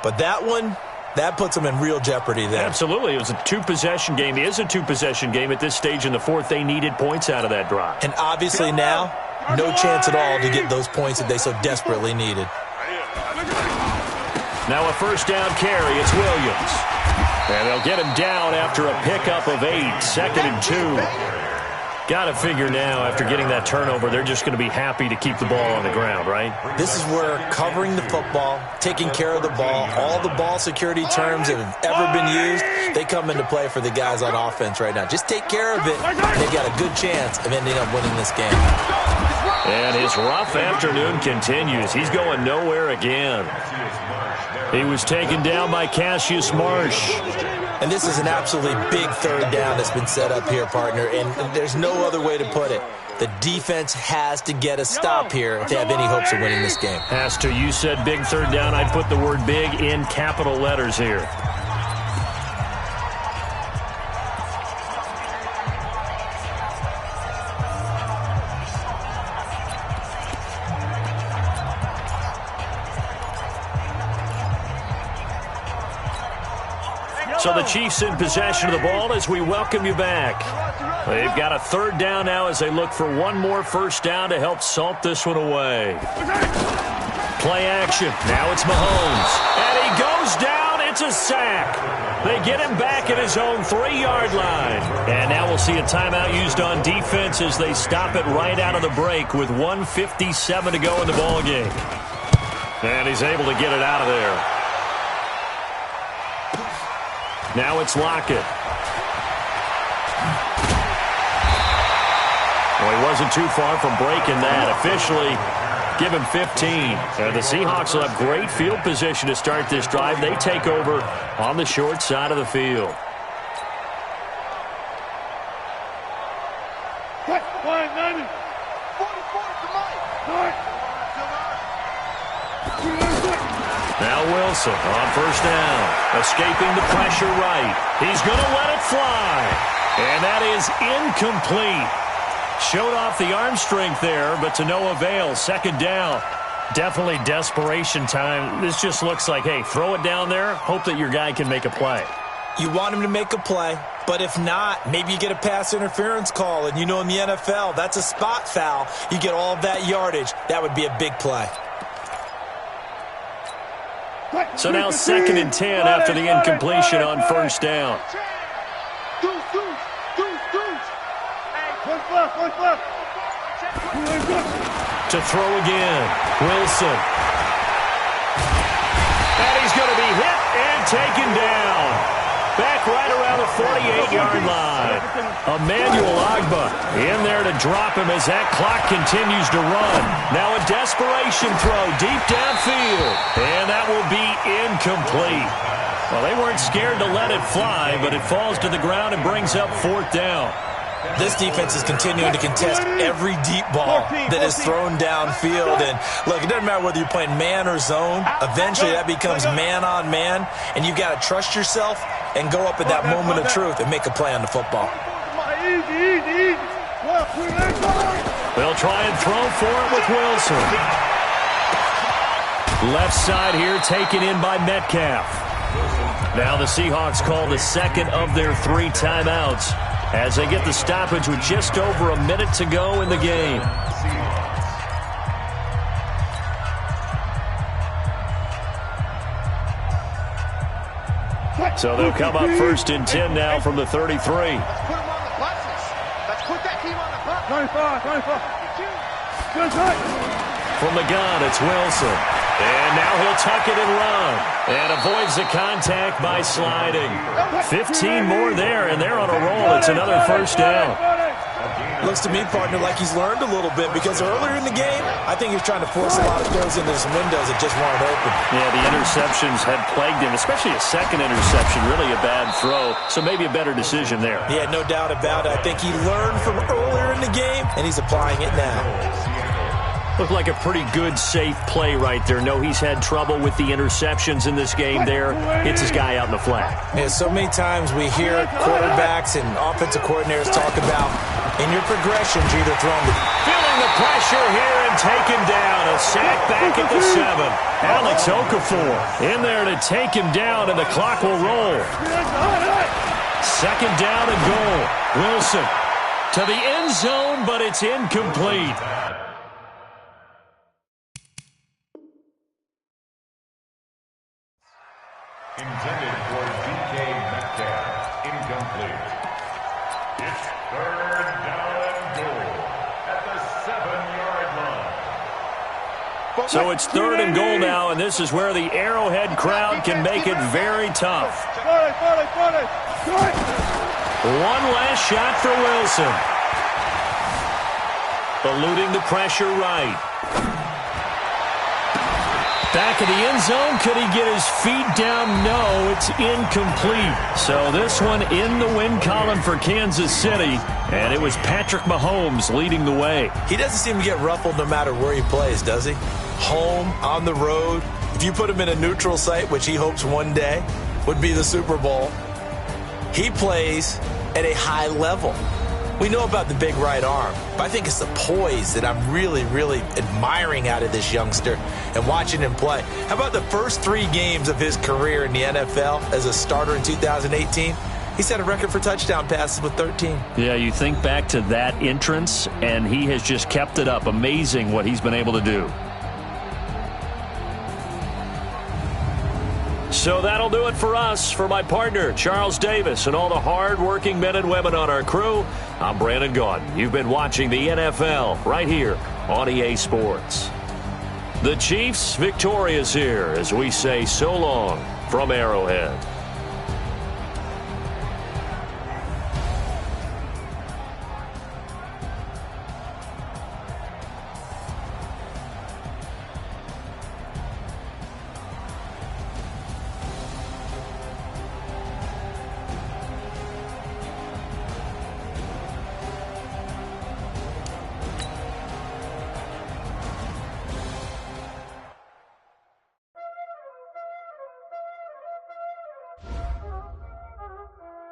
But that one, that puts them in real jeopardy there. Absolutely. It was a 2-possession game. It is a 2-possession game at this stage in the fourth. They needed points out of that drive. And obviously now, no chance at all to get those points that they so desperately needed. Now a first down carry. It's Williams. And they'll get him down after a pickup of 8. Second and 2. Got to figure now, after getting that turnover, they're just going to be happy to keep the ball on the ground, right? This is where covering the football, taking care of the ball, all the ball security terms that have ever been used, they come into play for the guys on offense right now. Just take care of it, and they've got a good chance of ending up winning this game. And his rough afternoon continues. He's going nowhere again. He was taken down by Cassius Marsh. And this is an absolutely big third down that's been set up here, partner, and there's no other way to put it. The defense has to get a stop here if they have any hopes of winning this game. Has to. You said big third down. I'd put the word big in capital letters here. So the Chiefs in possession of the ball as we welcome you back. They've got a third down now as they look for one more first down to help salt this one away. Play action. Now it's Mahomes. And he goes down. It's a sack. They get him back at his own 3-yard line. And now we'll see a timeout used on defense as they stop it right out of the break with 1:57 to go in the ballgame. And he's able to get it out of there. Now it's Lockett. Well, he wasn't too far from breaking that. Officially, give him 15. The Seahawks will have great field position to start this drive. They take over on the short side of the field. Now Wilson on first down. Escaping the pressure right. He's going to let it fly. And that is incomplete. Showed off the arm strength there, but to no avail. Second down. Definitely desperation time. This just looks like, hey, throw it down there. Hope that your guy can make a play. You want him to make a play, but if not, maybe you get a pass interference call. And you know in the NFL, that's a spot foul. You get all of that yardage. That would be a big play. So now 2nd and 10 after the incompletion on first down. To throw again, Wilson. And he's going to be hit and taken down. Back right around the 48-yard line. Emmanuel Ogbah in there to drop him as that clock continues to run. Now a desperation throw deep downfield. And that will be incomplete. Well, they weren't scared to let it fly, but it falls to the ground and brings up 4th down. This defense is continuing to contest every deep ball that is thrown downfield. And, look, it doesn't matter whether you're playing man or zone. Eventually that becomes man-on-man, and you've got to trust yourself and go up at that moment of truth and make a play on the football. They'll try and throw for it with Wilson. Left side here taken in by Metcalf. Now the Seahawks call the second of their 3 timeouts as they get the stoppage with just over a minute to go in the game. So they'll come up 1st and 10 now from the 33. Let's put him on the buses. Let's put that team on the bus. 25. From the gun, it's Wilson. And now he'll tuck it and run. And avoids the contact by sliding. 15 more there, and they're on a roll. It's another first down. Looks to me, partner, like he's learned a little bit because earlier in the game, I think he was trying to force a lot of throws into some windows that just weren't open. Yeah, the interceptions had plagued him, especially a second interception, really a bad throw. So maybe a better decision there. Yeah, no doubt about it. I think he learned from earlier in the game, and he's applying it now. Looked like a pretty good, safe play right there. No, he's had trouble with the interceptions in this game there. Hits his guy out in the flat. Yeah, so many times we hear quarterbacks and offensive coordinators talk about, in your progressions, you're either throwing the... Feeling the pressure here and taken down. A sack back at the 7. Alex Okafor in there to take him down, and the clock will roll. 2nd down and goal. Wilson to the end zone, but it's incomplete. Intended for DK Metcalf. Incomplete. It's 3rd down and So it's 3rd and goal now, and this is where the Arrowhead crowd can make it very tough. One last shot for Wilson. Eluding the pressure right. Back in the end zone. Could he get his feet down? No, it's incomplete. So this one in the win column for Kansas City. And it was Patrick Mahomes leading the way. He doesn't seem to get ruffled no matter where he plays, does he? Home, on the road. If you put him in a neutral site, which he hopes one day would be the Super Bowl, he plays at a high level. We know about the big right arm, but I think it's the poise that I'm really, really admiring out of this youngster and watching him play. How about the first 3 games of his career in the NFL as a starter in 2018? He set a record for touchdown passes with 13. Yeah, you think back to that entrance, and he has just kept it up. Amazing what he's been able to do. So that'll do it for us. For my partner, Charles Davis, and all the hard-working men and women on our crew, I'm Brandon Gaudin. You've been watching the NFL right here on EA Sports. The Chiefs victorious here as we say so long from Arrowhead.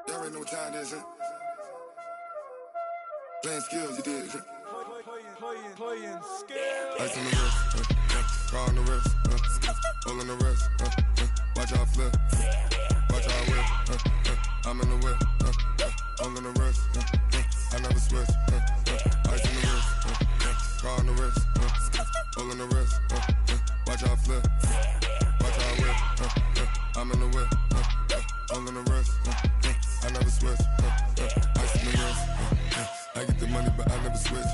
Y'all already know what time it is, huh? Playing skills, you did, huh? Playing skills. Ice on the wrist, car on the wrist, hole on the wrist, watch out flip, watch out whip, I'm in the whip, hole on the wrist, I never switch, ice on the wrist, car on the wrist, hole on the wrist, watch out flip, watch out whip, I'm in the whip, hole on the wrist, I never switch, ice on the wrist, I get the money but I never switch.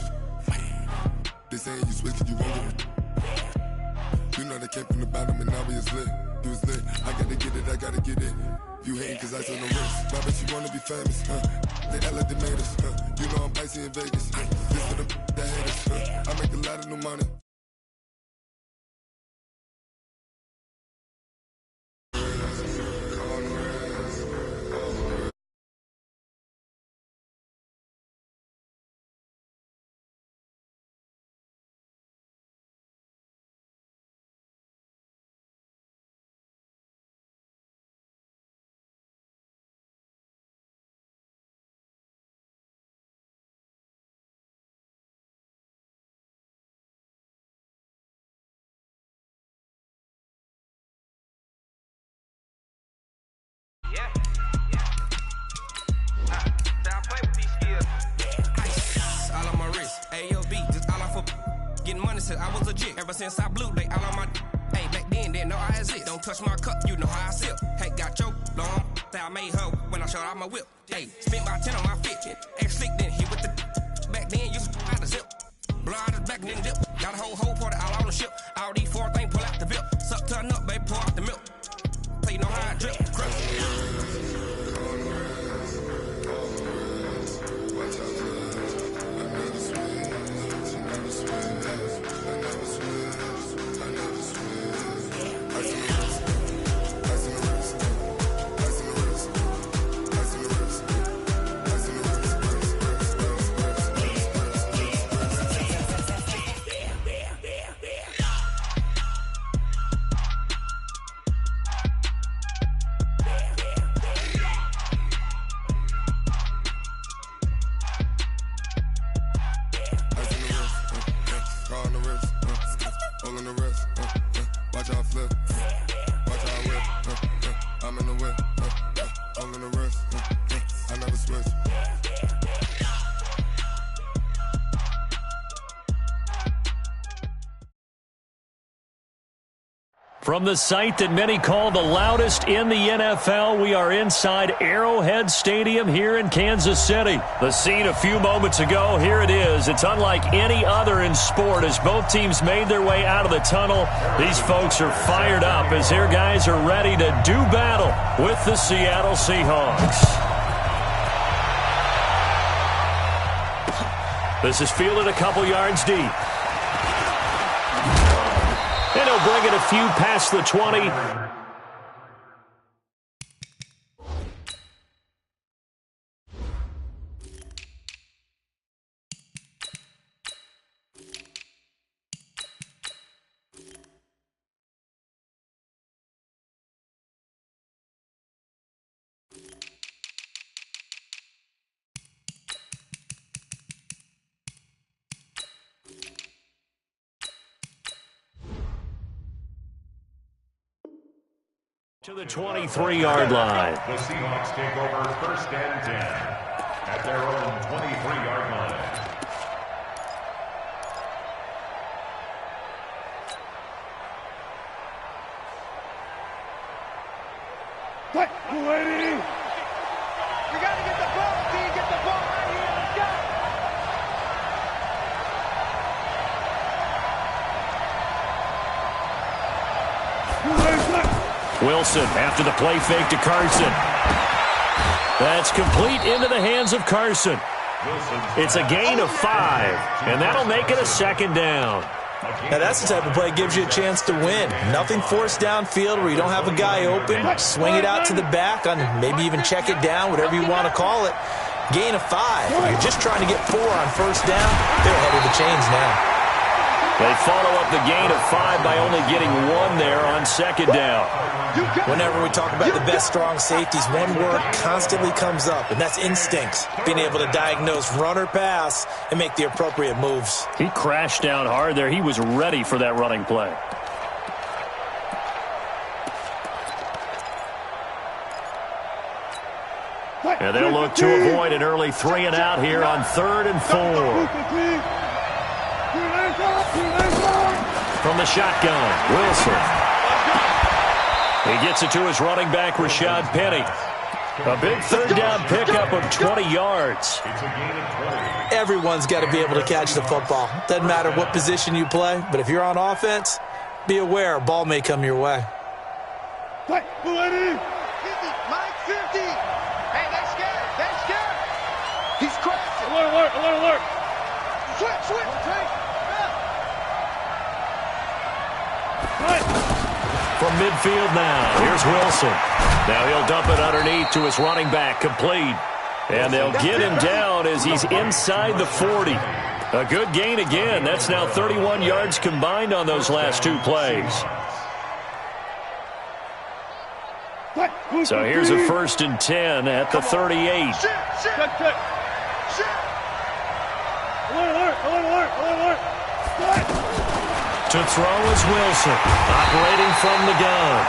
They saying you switch and you won't get it. You know they came from the bottom and now we is lit. You was lit, I gotta get it, I gotta get it. You hating cause I on the wrist. Why bet you wanna be famous, They act like they made us, You know I'm icy in Vegas, This for the that hate us, I make a lot of new money. All on my wrist, AOB, just all off of getting money since I was legit. Ever since I blew, they all on my. Hey, back then, didn't know I exist. Don't touch my cup, you know how I sip. Hey, got your long. Say I made her when I showed out my whip. Hey, spent my 10 on my fit. Ex-slick, then hit with the. Back then, used to out the zip. Blow out his back and then dip. Got a whole party all on the ship. All these 4 things pull out the bip. Suck, turn up, baby, pour out the milk. So you know how I drip. From the site that many call the loudest in the NFL, we are inside Arrowhead Stadium here in Kansas City. The scene a few moments ago, here it is. It's unlike any other in sport as both teams made their way out of the tunnel. These folks are fired up as their guys are ready to do battle with the Seattle Seahawks. This is fielded a couple yards deep. And he'll bring it a few past the 20. To the 23-yard line. The Seahawks take over 1st and 10 at their own 23-yard line. Quick, lady! We got to get the ball, D. Get the ball right here. Let's go! Wilson after the play fake to Carson. That's complete into the hands of Carson. It's a gain of 5, and that'll make it a 2nd down. Now that's the type of play that gives you a chance to win. Nothing forced downfield where you don't have a guy open. Swing it out to the back on maybe even check it down, whatever you want to call it. Gain of 5. You're just trying to get 4 on 1st down. They're ahead of the chains now. They follow up the gain of 5 by only getting 1 there on 2nd down. Whenever we talk about the best strong safeties, one word constantly comes up, and that's instincts. Being able to diagnose run or pass and make the appropriate moves. He crashed down hard there. He was ready for that running play. And they'll look to avoid an early 3 and out here on 3rd and 4. From the shotgun, Wilson. He gets it to his running back, Rashad Penny. A big 3rd down pickup of 20 yards. Everyone's got to be able to catch the football. Doesn't matter what position you play, but if you're on offense, be aware a ball may come your way. 50, Mike 50. Hey, they're scared. They're scared. He's crashing. Alert. Switch. From midfield now, here's Wilson. Now he'll dump it underneath to his running back, complete. And they'll get him down as he's inside the 40. A good gain again. That's now 31 yards combined on those last 2 plays. So here's a 1st and 10 at the 38. Alert. To throw is Wilson, operating from the gun.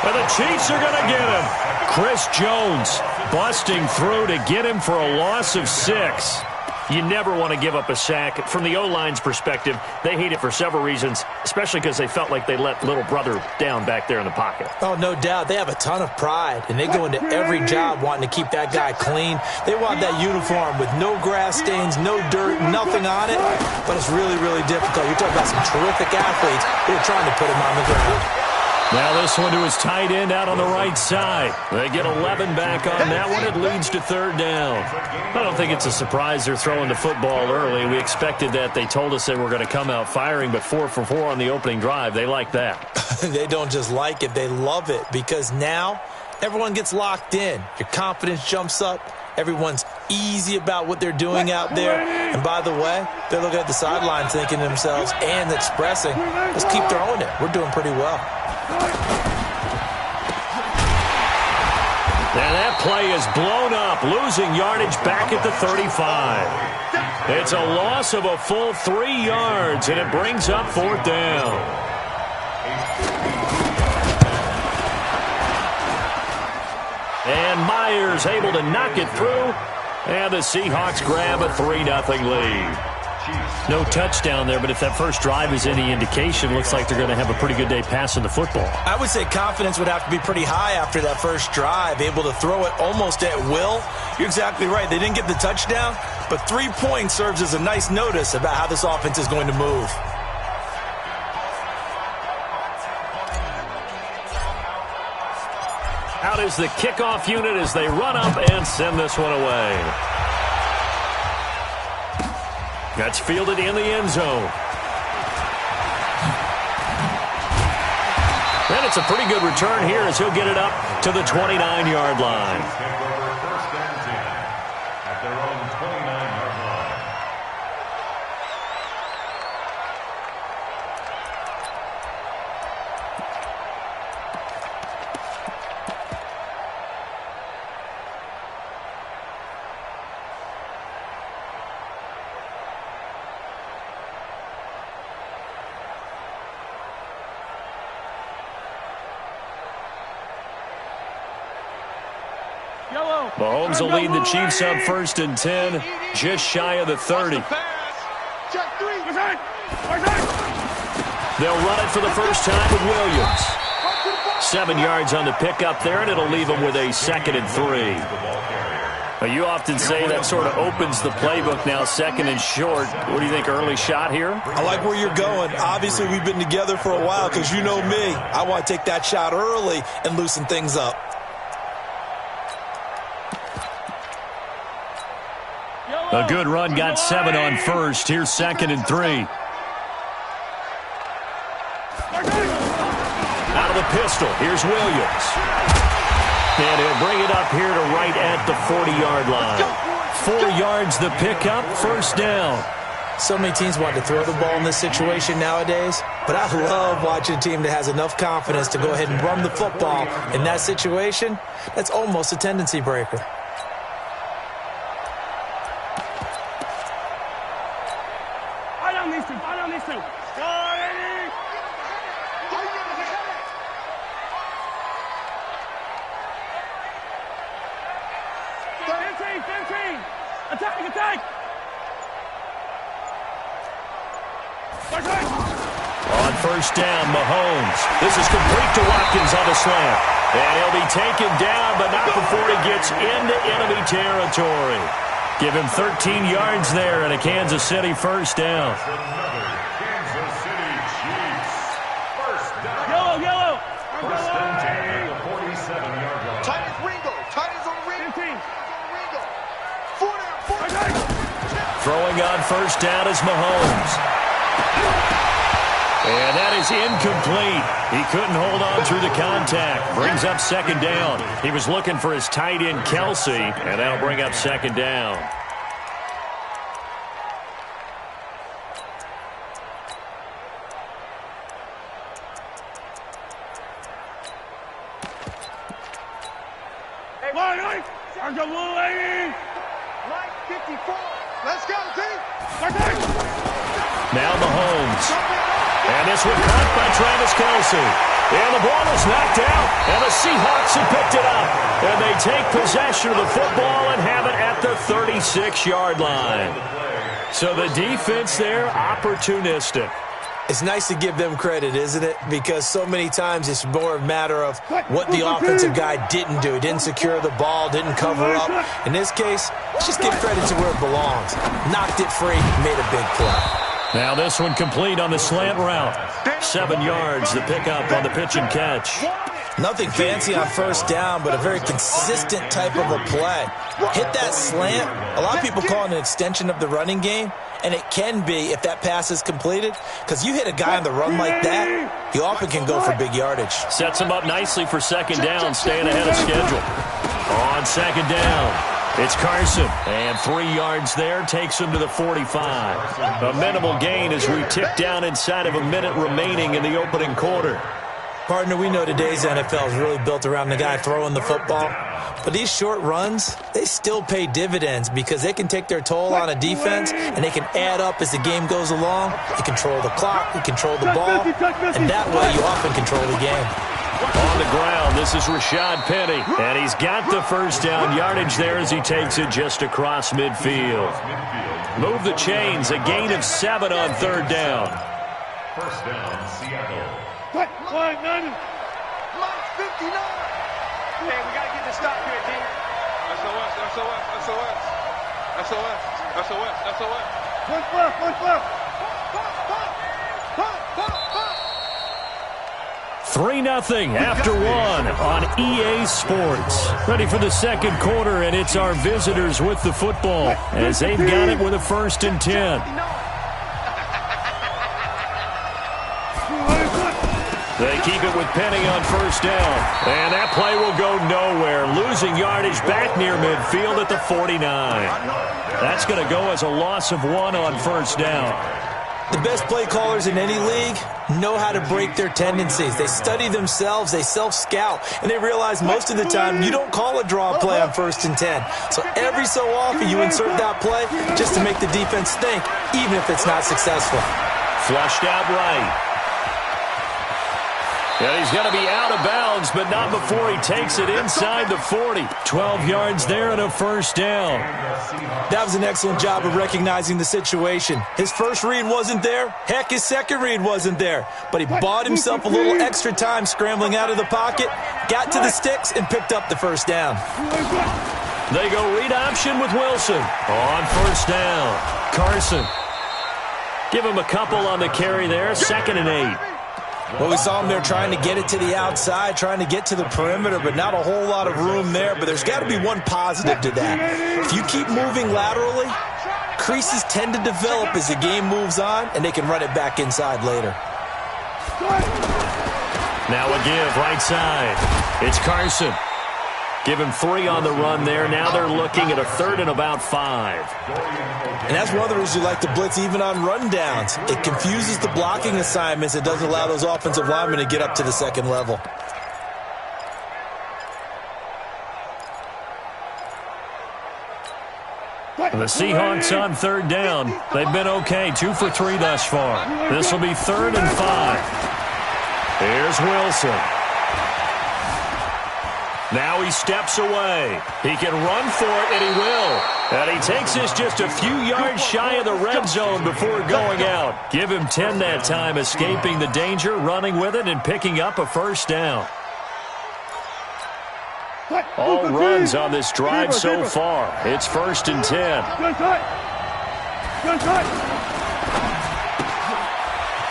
And the Chiefs are going to get him. Chris Jones busting through to get him for a loss of 6. You never want to give up a sack. From the O-line's perspective, they hate it for several reasons, especially because they felt like they let little brother down back there in the pocket. Oh, no doubt. They have a ton of pride, and they go into every job wanting to keep that guy clean. They want that uniform with no grass stains, no dirt, nothing on it, but it's really, really difficult. You're talking about some terrific athletes who are trying to put him on the ground. Now this one to his tight end out on the right side. They get 11 back on that one. It leads to 3rd down. I don't think it's a surprise they're throwing the football early. We expected that. They told us they were going to come out firing, but 4 for 4 on the opening drive. They like that. They don't just like it. They love it because now everyone gets locked in. Your confidence jumps up. Everyone's easy about what they're doing out there. And by the way, they're looking at the sideline thinking to themselves and expressing, let's keep throwing it. We're doing pretty well. And that play is blown up, losing yardage back at the 35. It's a loss of a full 3 yards, and it brings up 4th down. And Myers able to knock it through, and the Seahawks grab a 3-0 lead. No touchdown there, but if that first drive is any indication, looks like they're going to have a pretty good day passing the football. I would say confidence would have to be pretty high after that first drive, able to throw it almost at will. You're exactly right. They didn't get the touchdown, but 3 points serves as a nice notice about how this offense is going to move. Out is the kickoff unit as they run up and send this one away. That's fielded in the end zone. And it's a pretty good return here as he'll get it up to the 29-yard line. First and 10 at their own 29-yard line. Mahomes will lead the Chiefs up 1st and 10, just shy of the 30. They'll run it for the first time with Williams. 7 yards on the pickup there, and it'll leave them with a 2nd and 3. Now, you often say that sort of opens the playbook now, 2nd and short. What do you think, early shot here? I like where you're going. Obviously, we've been together for a while because you know me. I want to take that shot early and loosen things up. A good run, got 7 on first. Here's 2nd and 3. Out of the pistol, here's Williams. And he'll bring it up here to right at the 40-yard line. 4 yards the pickup, first down. So many teams want to throw the ball in this situation nowadays, but I love watching a team that has enough confidence to go ahead and run the football in that situation. That's almost a tendency breaker. On first down, Mahomes. This is complete to Watkins on the slant. And he'll be taken down, but not before he gets into enemy territory. Give him 13 yards there and a Kansas City first down. Another Kansas City Chiefs. First down. Yellow. First and 10 at the 47-yard line. Tight as Ringo. Tight as on Ringo. 15. 4 down. Throwing on first down is Mahomes. And that is incomplete. He couldn't hold on through the contact. Brings up 2nd down. He was looking for his tight end, Kelsey, and that'll bring up 2nd down. Hey, line 54. Let's go, team. Now Mahomes. And this one caught by Travis Kelsey. And the ball is knocked out. And the Seahawks have picked it up. And they take possession of the football and have it at the 36-yard line. So the defense there, opportunistic. It's nice to give them credit, isn't it? Because so many times it's more a matter of what the offensive guy didn't do. He didn't secure the ball, didn't cover up. In this case, let's just give credit to where it belongs. Knocked it free, made a big play. Now this one complete on the slant route. 7 yards, the pickup on the pitch and catch. Nothing fancy on first down, but a very consistent type of a play. Hit that slant. A lot of people call it an extension of the running game, and it can be if that pass is completed, because you hit a guy on the run like that, he often can go for big yardage. Sets him up nicely for 2nd down, staying ahead of schedule. On 2nd down. It's Carson, and 3 yards there takes him to the 45. A minimal gain as we tick down inside of a minute remaining in the opening quarter. Partner, we know today's NFL is really built around the guy throwing the football. But these short runs, they still pay dividends because they can take their toll on a defense, and they can add up as the game goes along. You control the clock, you control the ball, and that way you often control the game. On the ground, this is Rashad Penny. And he's got the first down yardage there as he takes it just across midfield. Move the chains, a gain of 7 on third down. First down, Seattle. Line 90. Line 59. Hey, we got to get this stop here, D. SOS, SOS, SOS. SOS, SOS, SOS. Push left, push left. 3-0 after 1 on EA Sports. Ready for the second quarter, and it's our visitors with the football as they've got it with a 1st and 10. They keep it with Penny on first down. And that play will go nowhere. Losing yardage back near midfield at the 49. That's going to go as a loss of 1 on first down. The best play callers in any league know how to break their tendencies. They study themselves, they self-scout, and they realize most of the time you don't call a draw play on 1st and 10. So every so often you insert that play just to make the defense think, even if it's not successful. Flushed out right. And he's going to be out of bounds, but not before he takes it inside the 40. 12 yards there and a first down. That was an excellent job of recognizing the situation. His first read wasn't there. Heck, his second read wasn't there. But he bought himself a little extra time scrambling out of the pocket, got to the sticks, and picked up the first down. They go read option with Wilson. On first down, Carson. Give him a couple on the carry there, 2nd and 8. Well, we saw him there trying to get it to the outside, trying to get to the perimeter, but not a whole lot of room there. But there's got to be one positive to that. If you keep moving laterally, creases tend to develop as the game moves on, and they can run it back inside later. Now a give right side. It's Carson. Give him 3 on the run there. Now they're looking at a 3rd and about 5. And that's one of the reasons you like to blitz even on rundowns. It confuses the blocking assignments. It doesn't allow those offensive linemen to get up to the second level. The Seahawks on 3rd down. They've been okay, 2 for 3 thus far. This will be 3rd and 5. Here's Wilson. Now he steps away. He can run for it, and he will. And he takes this just a few yards shy of the red zone before going out. Give him 10 that time, escaping the danger, running with it, and picking up a first down. All runs on this drive so far. It's 1st and 10.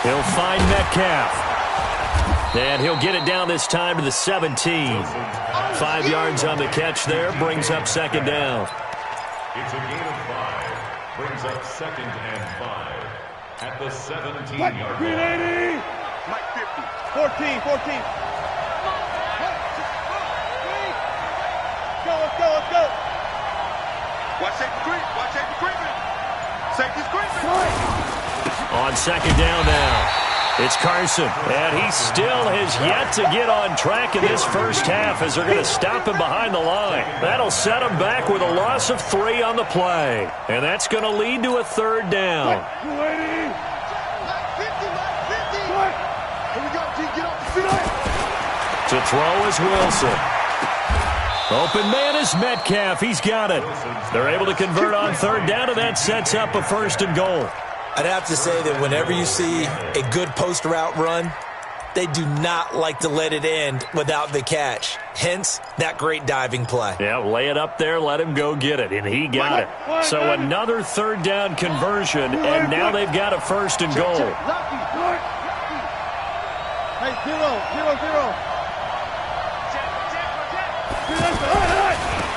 He'll find Metcalf. And he'll get it down this time to the 17. 5 yards on the catch there, brings up 2nd down. It's a gain of 5. Brings up 2nd and 5 at the 17-yard line. Mike 50. 14. Let's go. Watch safety creeping. Safety's creeping. On 2nd down now. It's Carson, and he still has yet to get on track in this first half as they're going to stop him behind the line. That'll set him back with a loss of 3 on the play, and that's going to lead to a 3rd down. To throw is Wilson. Open man is Metcalf. He's got it. They're able to convert on 3rd down, and that sets up a 1st and goal. I'd have to say that whenever you see a good post route run, they do not like to let it end without the catch. Hence, that great diving play. Yeah, lay it up there, let him go get it, and he got it. So another 3rd down conversion, and now they've got a 1st and goal. Hey, 0.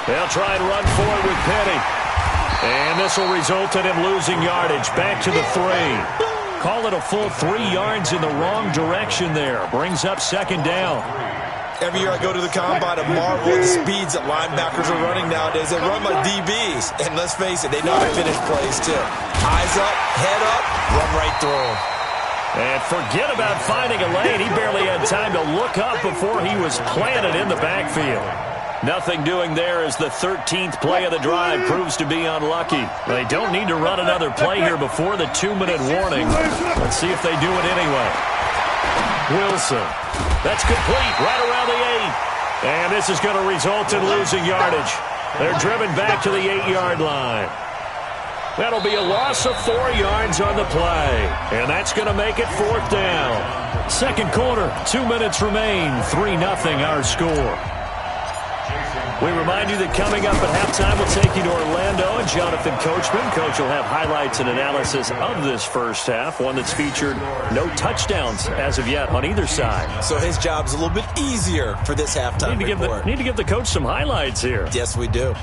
They'll try and run forward with Penny. And this will result in him losing yardage back to the 3. Call it a full 3 yards in the wrong direction there. Brings up 2nd down. Every year I go to the combine and marvel at the speeds that linebackers are running nowadays. They run like DBs. And let's face it, they know how to finish plays too. Eyes up, head up, run right through them. And forget about finding a lane. He barely had time to look up before he was planted in the backfield. Nothing doing there as the 13th play of the drive proves to be unlucky. They don't need to run another play here before the 2-minute warning. Let's see if they do it anyway. Wilson. That's complete right around the 8. And this is going to result in losing yardage. They're driven back to the 8-yard line. That'll be a loss of 4 yards on the play. And that's going to make it 4th down. Second quarter, 2 minutes remain. 3-0 our score. We remind you that coming up at halftime, we'll take you to Orlando and Jonathan Coachman. Coach will have highlights and analysis of this first half, one that's featured no touchdowns as of yet on either side. So his job's a little bit easier for this halftime report. Need to give the coach some highlights here. Yes, we do.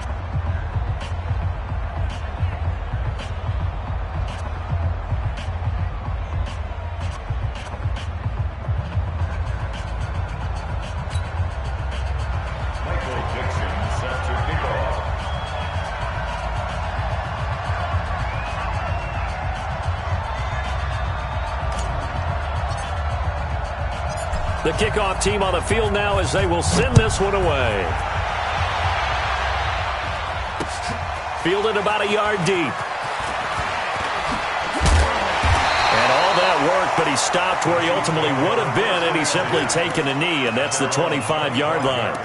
The kickoff team on the field now as they will send this one away. Fielded about a yard deep. And all that work, but he stopped where he ultimately would have been, and he's simply taken a knee, and that's the 25-yard line.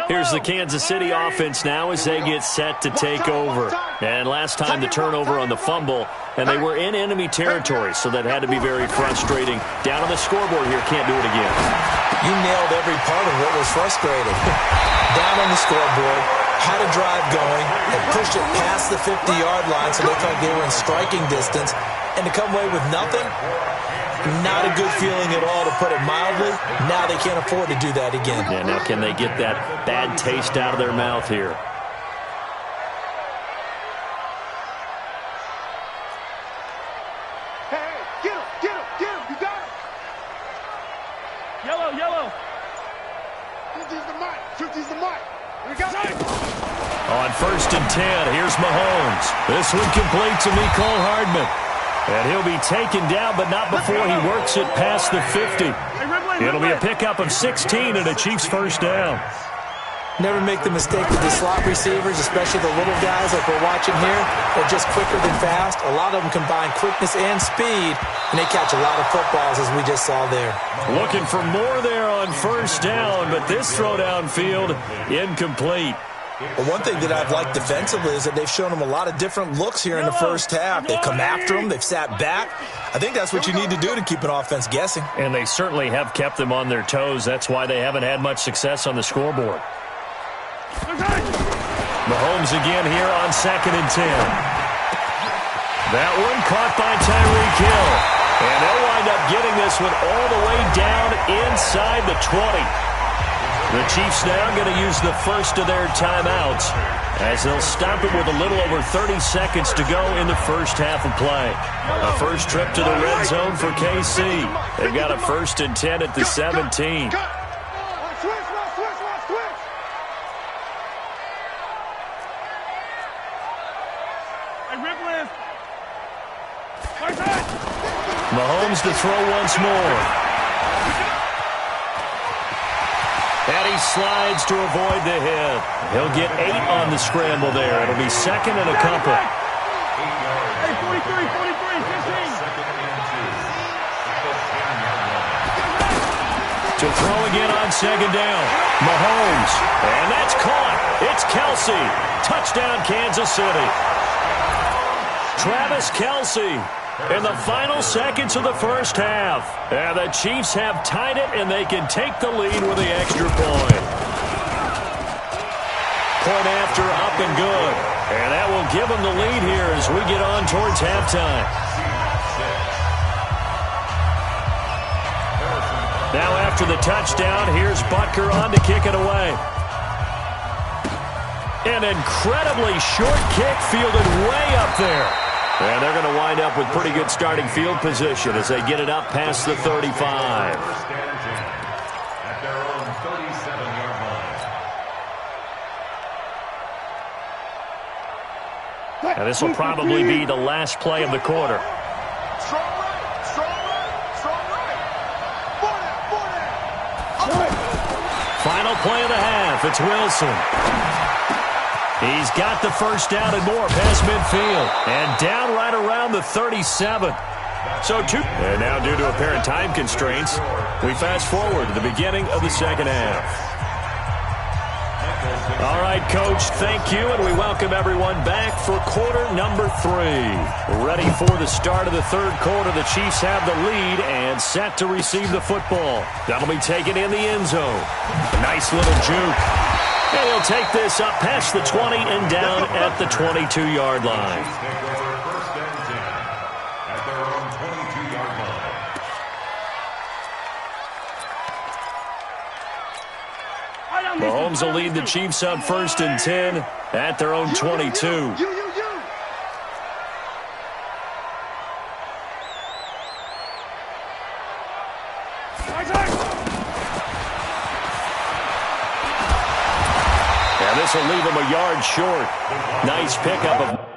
Here's the Kansas City offense now as they get set to take over. And last time the turnover on the fumble, and they were in enemy territory, so that had to be very frustrating. Down on the scoreboard here, can't do it again. You nailed every part of what was frustrating. Down on the scoreboard, had a drive going, and pushed it past the 50-yard line so they felt they were in striking distance, and to come away with nothing, not a good feeling at all, to put it mildly. Now they can't afford to do that again. Yeah, now can they get that bad taste out of their mouth here? Hey, get him, you got him. Yellow. 50's the mic. We got it. On 1st and 10, here's Mahomes. This one complete to Mecole Hardman. And he'll be taken down, but not before he works it past the 50. It'll be a pickup of 16 and a Chiefs first down. Never make the mistake with the slot receivers, especially the little guys like we're watching here. They're just quicker than fast. A lot of them combine quickness and speed, and they catch a lot of footballs, as we just saw there. Looking for more there on first down, but this throw downfield incomplete. Well, one thing that I've liked defensively is that they've shown them a lot of different looks here in the first half. They've come after them. They've sat back. I think that's what you need to do to keep an offense guessing. And they certainly have kept them on their toes. That's why they haven't had much success on the scoreboard. Mahomes again here on 2nd and 10. That one caught by Tyreek Hill. And they'll wind up getting this one all the way down inside the 20. The Chiefs now going to use the first of their timeouts as they'll stop it with a little over 30 seconds to go in the first half of play. A first trip to the red zone for KC. They've got a 1st and 10 at the 17. Mahomes to throw once more. And he slides to avoid the hit. He'll get 8 on the scramble there. It'll be 2nd and a couple. Hey, 43, 15. To throw again on 2nd down. Mahomes. And that's caught. It's Kelce. Touchdown, Kansas City. Travis Kelce. In the final seconds of the first half. And the Chiefs have tied it, and they can take the lead with the extra point. Point after, up and good. And that will give them the lead here as we get on towards halftime. Now after the touchdown, here's Butker on to kick it away. An incredibly short kick fielded way up there. And they're going to wind up with pretty good starting field position as they get it up past the 35. At their own 37-yard line. And this will probably be the last play of the quarter. Strong right. Final Final play of the half. It's Wilson. He's got the first down and more past midfield. And down right around the 37. And now, due to apparent time constraints, we fast forward to the beginning of the second half. All right, Coach, thank you, and we welcome everyone back for quarter number 3. Ready for the start of the third quarter. The Chiefs have the lead and set to receive the football. That'll be taken in the end zone. A nice little juke. And he'll take this up past the 20 and down at the 22-yard line. First and 10 at their own 22-yard line. Mahomes will lead the Chiefs up first and 10 at their own 22. And this will leave him a yard short. Nice pickup of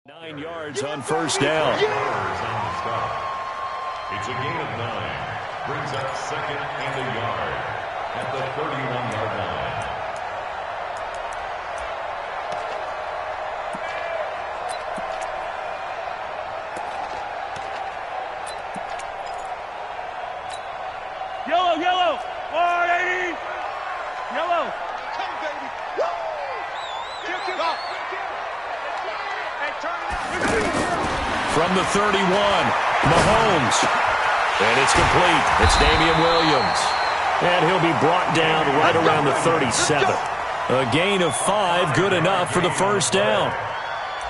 9 yards on first down. It's a gain of 9. Brings up second and a yard at the 31-yard line. Yellow, yellow. 180. Yellow. Come, baby. Woo! Kill. Hey, turn it out. From the 31, Mahomes. And it's complete. It's Damian Williams. And he'll be brought down right around the 37. A gain of 5, good enough for the first down.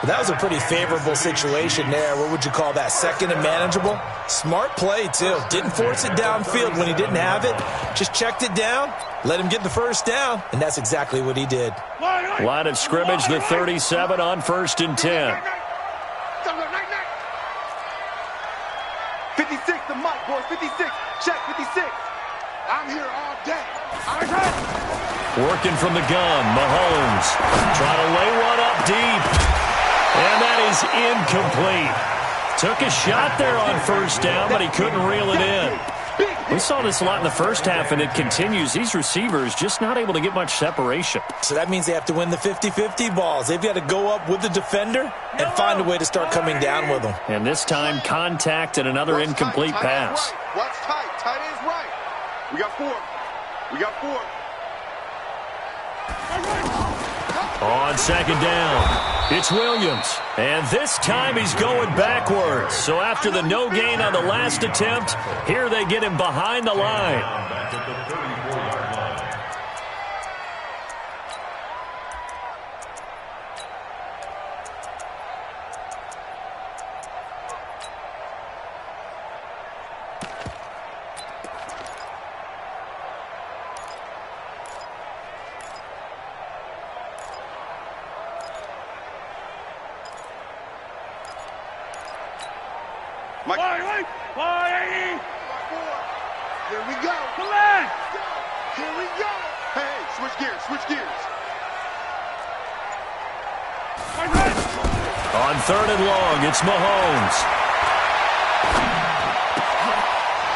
That was a pretty favorable situation there. What would you call that? Second and manageable? Smart play, too. Didn't force it downfield when he didn't have it. Just checked it down, let him get the first down, and that's exactly what he did. Line of scrimmage, the 37 on 1st and 10. 56, the mic, boys. 56. Check, 56. I'm here all day. Working from the gun, Mahomes. Trying to lay one up deep. And that is incomplete. Took a shot there on first down, but he couldn't reel it in. We saw this a lot in the first half, and it continues. These receivers just not able to get much separation. So that means they have to win the 50-50 balls. They've got to go up with the defender and find a way to start coming down with them. And this time, contact and another incomplete pass. Watch tight. Tight is right. We got 4. On second down, it's Williams. And this time he's going backwards. So after the no gain on the last attempt, here they get him behind the line. Back at the 34-yard line. Wait. 180. Here we go. Come on. Here we go. Hey, switch gears. On 3rd and long, it's Mahomes.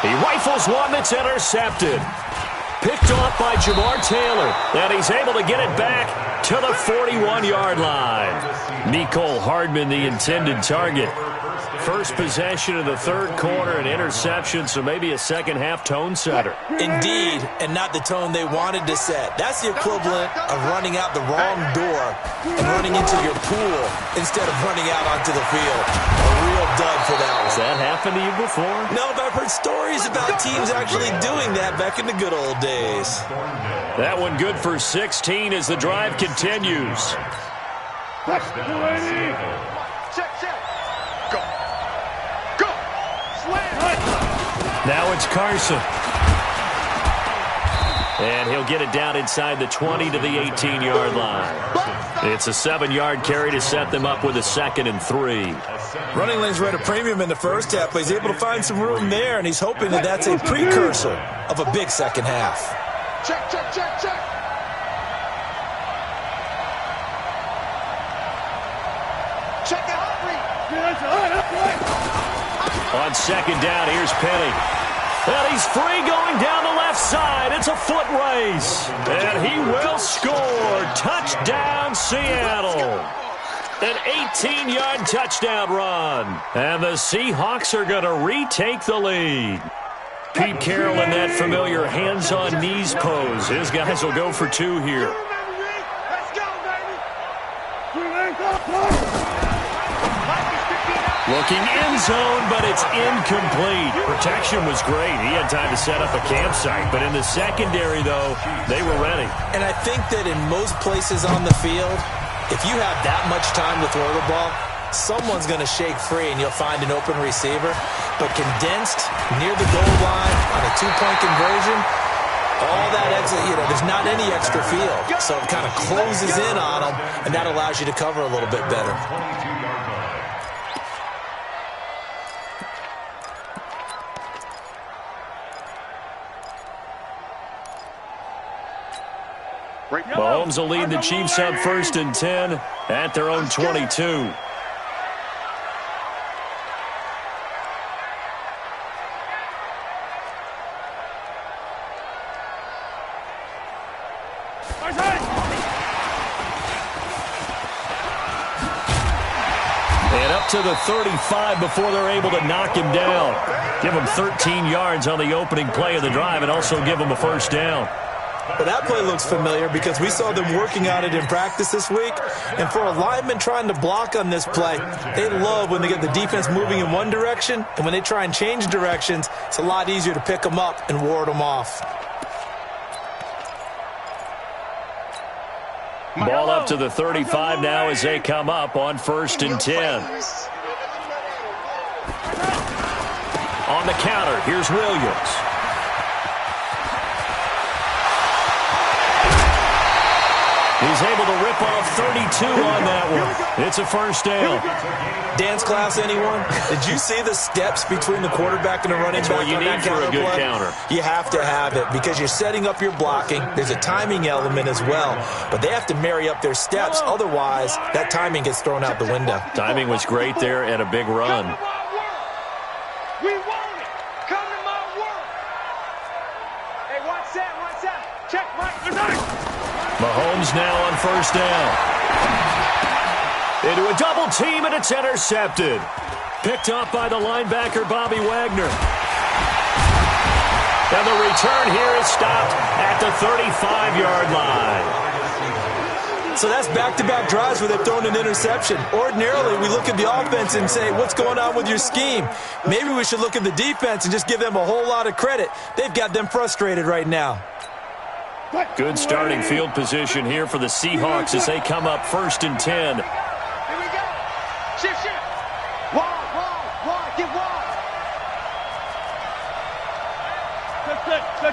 He rifles one that's intercepted. Picked off by Jamar Taylor. And he's able to get it back to the 41-yard line. Mecole Hardman, the intended target. First possession of the 3rd quarter, an interception, so maybe a second-half tone setter. Indeed, and not the tone they wanted to set. That's the equivalent of running out the wrong door and running into your pool instead of running out onto the field. A real dud for that one. Has that happened to you before? No, but I've heard stories about teams actually doing that back in the good old days. That one good for 16 as the drive continues. Check. Go. Now it's Carson. And he'll get it down inside the 20 to the 18-yard line. It's a 7-yard carry to set them up with a 2nd and 3. Running lanes were at a premium in the first half, but he's able to find some room there, and he's hoping that that's a precursor of a big second half. Check. Check it out. On second down, here's Penny. And he's free going down the left side. It's a foot race. And he will score. Touchdown, Seattle. An 18-yard touchdown run. And the Seahawks are going to retake the lead. Pete Carroll in that familiar hands-on-knees pose. His guys will go for 2 here. Let's go, baby. Looking end zone, but it's incomplete. Protection was great. He had time to set up a campsite. But in the secondary, though, they were ready. And I think that in most places on the field, if you have that much time to throw the ball, someone's going to shake free and you'll find an open receiver. But condensed near the goal line on a 2-point conversion, all that extra, there's not any extra field. So it kind of closes in on them, and that allows you to cover a little bit better. Mahomes will lead the Chiefs up 1st and 10 at their own 22. And up to the 35 before they're able to knock him down. Give him 13 yards on the opening play of the drive and also give him a first down. Well, that play looks familiar because we saw them working on it in practice this week. And for a lineman trying to block on this play, they love when they get the defense moving in one direction. And when they try and change directions, it's a lot easier to pick them up and ward them off. Ball up to the 35 now as they come up on 1st and 10. On the counter, here's Williams. He's able to rip off 32 on that one. It's a first down. Dance class, anyone? Did you see the steps between the quarterback and the running back? That's what you need for a good counter. You have to have it because you're setting up your blocking. There's a timing element as well, but they have to marry up their steps. Otherwise, that timing gets thrown out the window. Timing was great there and a big run. We want it. Come to my work. Hey, watch that, watch that. Check, Mike. Mahomes now on 1st down. Into a double team, and it's intercepted. Picked up by the linebacker, Bobby Wagner. And the return here is stopped at the 35-yard line. So that's back-to-back drives where they've thrown an interception. Ordinarily, we look at the offense and say, what's going on with your scheme? Maybe we should look at the defense and just give them a whole lot of credit. They've got them frustrated right now. Good starting field position here for the Seahawks as they come up 1st and 10. Here we go. Shift, shift. Wide, get wide.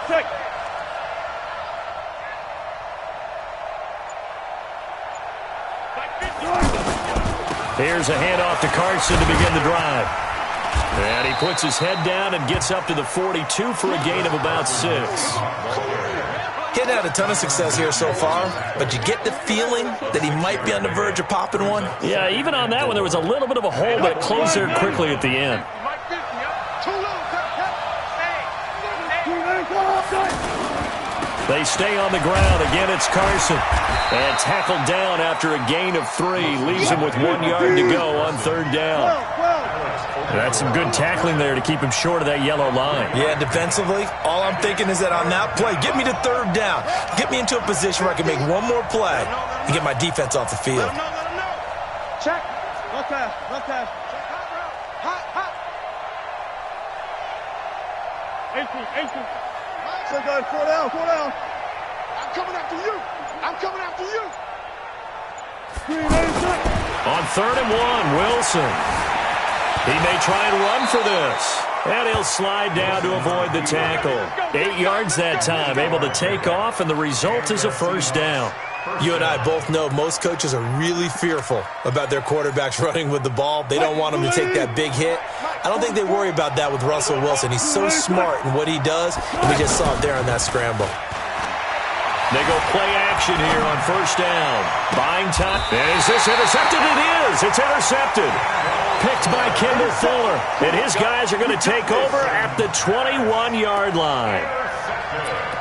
Check. Here's a handoff to Carson to begin the drive. And he puts his head down and gets up to the 42 for a gain of about 6. Getting had a ton of success here so far, but you get the feeling that he might be on the verge of popping one. Yeah, even on that one, there was a little bit of a hole, but it closed there quickly at the end. They stay on the ground. Again, it's Carson. And tackled down after a gain of 3. Leaves him with 1 yard to go on 3rd down. That's some good tackling there to keep him short of that yellow line. Yeah, defensively, all I'm thinking is that on that play, get me to 3rd down. Get me into a position where I can make one more play and get my defense off the field. Check. Look at. Hot. 18. So good. 4 down. I'm coming after you. On 3rd and 1, Wilson. He may try and run for this. And he'll slide down to avoid the tackle. 8 yards that time, able to take off, and the result is a first down. You and I both know most coaches are really fearful about their quarterbacks running with the ball. They don't want them to take that big hit. I don't think they worry about that with Russell Wilson. He's so smart in what he does, and we just saw it there on that scramble. They go play action here on 1st down. Buying time. Is this intercepted? It is. It's intercepted. Picked by Kendall Fuller. And his guys are going to take over at the 21-yard line.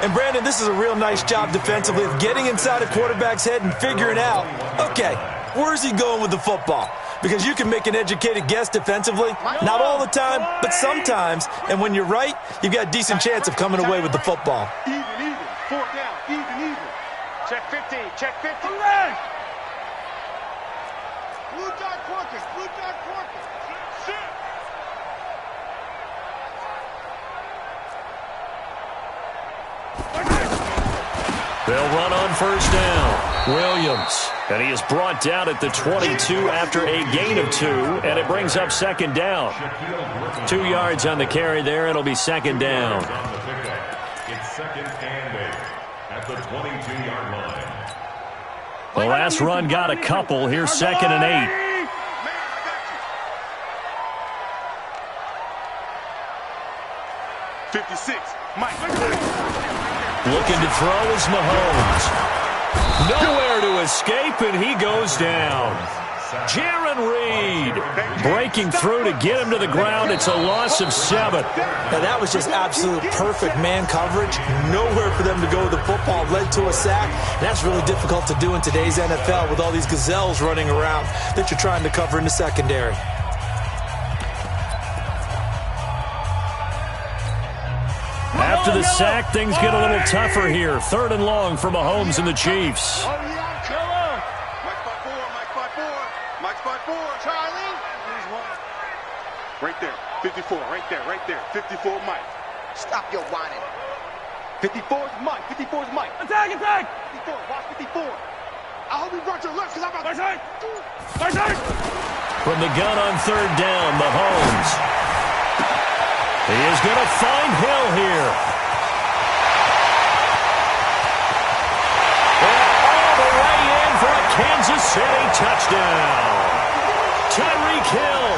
And, Brandon, this is a real nice job defensively of getting inside a quarterback's head and figuring out, okay, where's he going with the football? Because you can make an educated guess defensively. Not all the time, but sometimes. And when you're right, you've got a decent chance of coming away with the football. Even. 4 down. Even. Check 15. Blue dot Corkers. They'll run on 1st down. Williams. And he is brought down at the 22 after a gain of 2. And it brings up 2nd down. 2 yards on the carry there. It'll be 2nd down. It's 2nd and 8 at the 22-yard line. The last run got a couple. Here's 2nd and 8. Looking to throw is Mahomes. Nowhere to escape, and he goes down. Jaron Reed breaking through to get him to the ground. It's a loss of 7. Now, that was just absolute perfect man coverage. Nowhere for them to go with the football. Led to a sack. And that's really difficult to do in today's NFL with all these gazelles running around that you're trying to cover in the secondary. After the sack, things get a little tougher here. 3rd and long for Mahomes and the Chiefs. Mike's by 4. Charlie. Right there. 54. Right there. 54 Mike. Stop your whining. 54 is Mike. 54 is Mike. Attack. 54. Watch 54. I hope he brought your left because I'm about to... From the gun on 3rd down, Mahomes. He is going to find Hill here. And all the way in for a Kansas City touchdown. Tyreek Hill,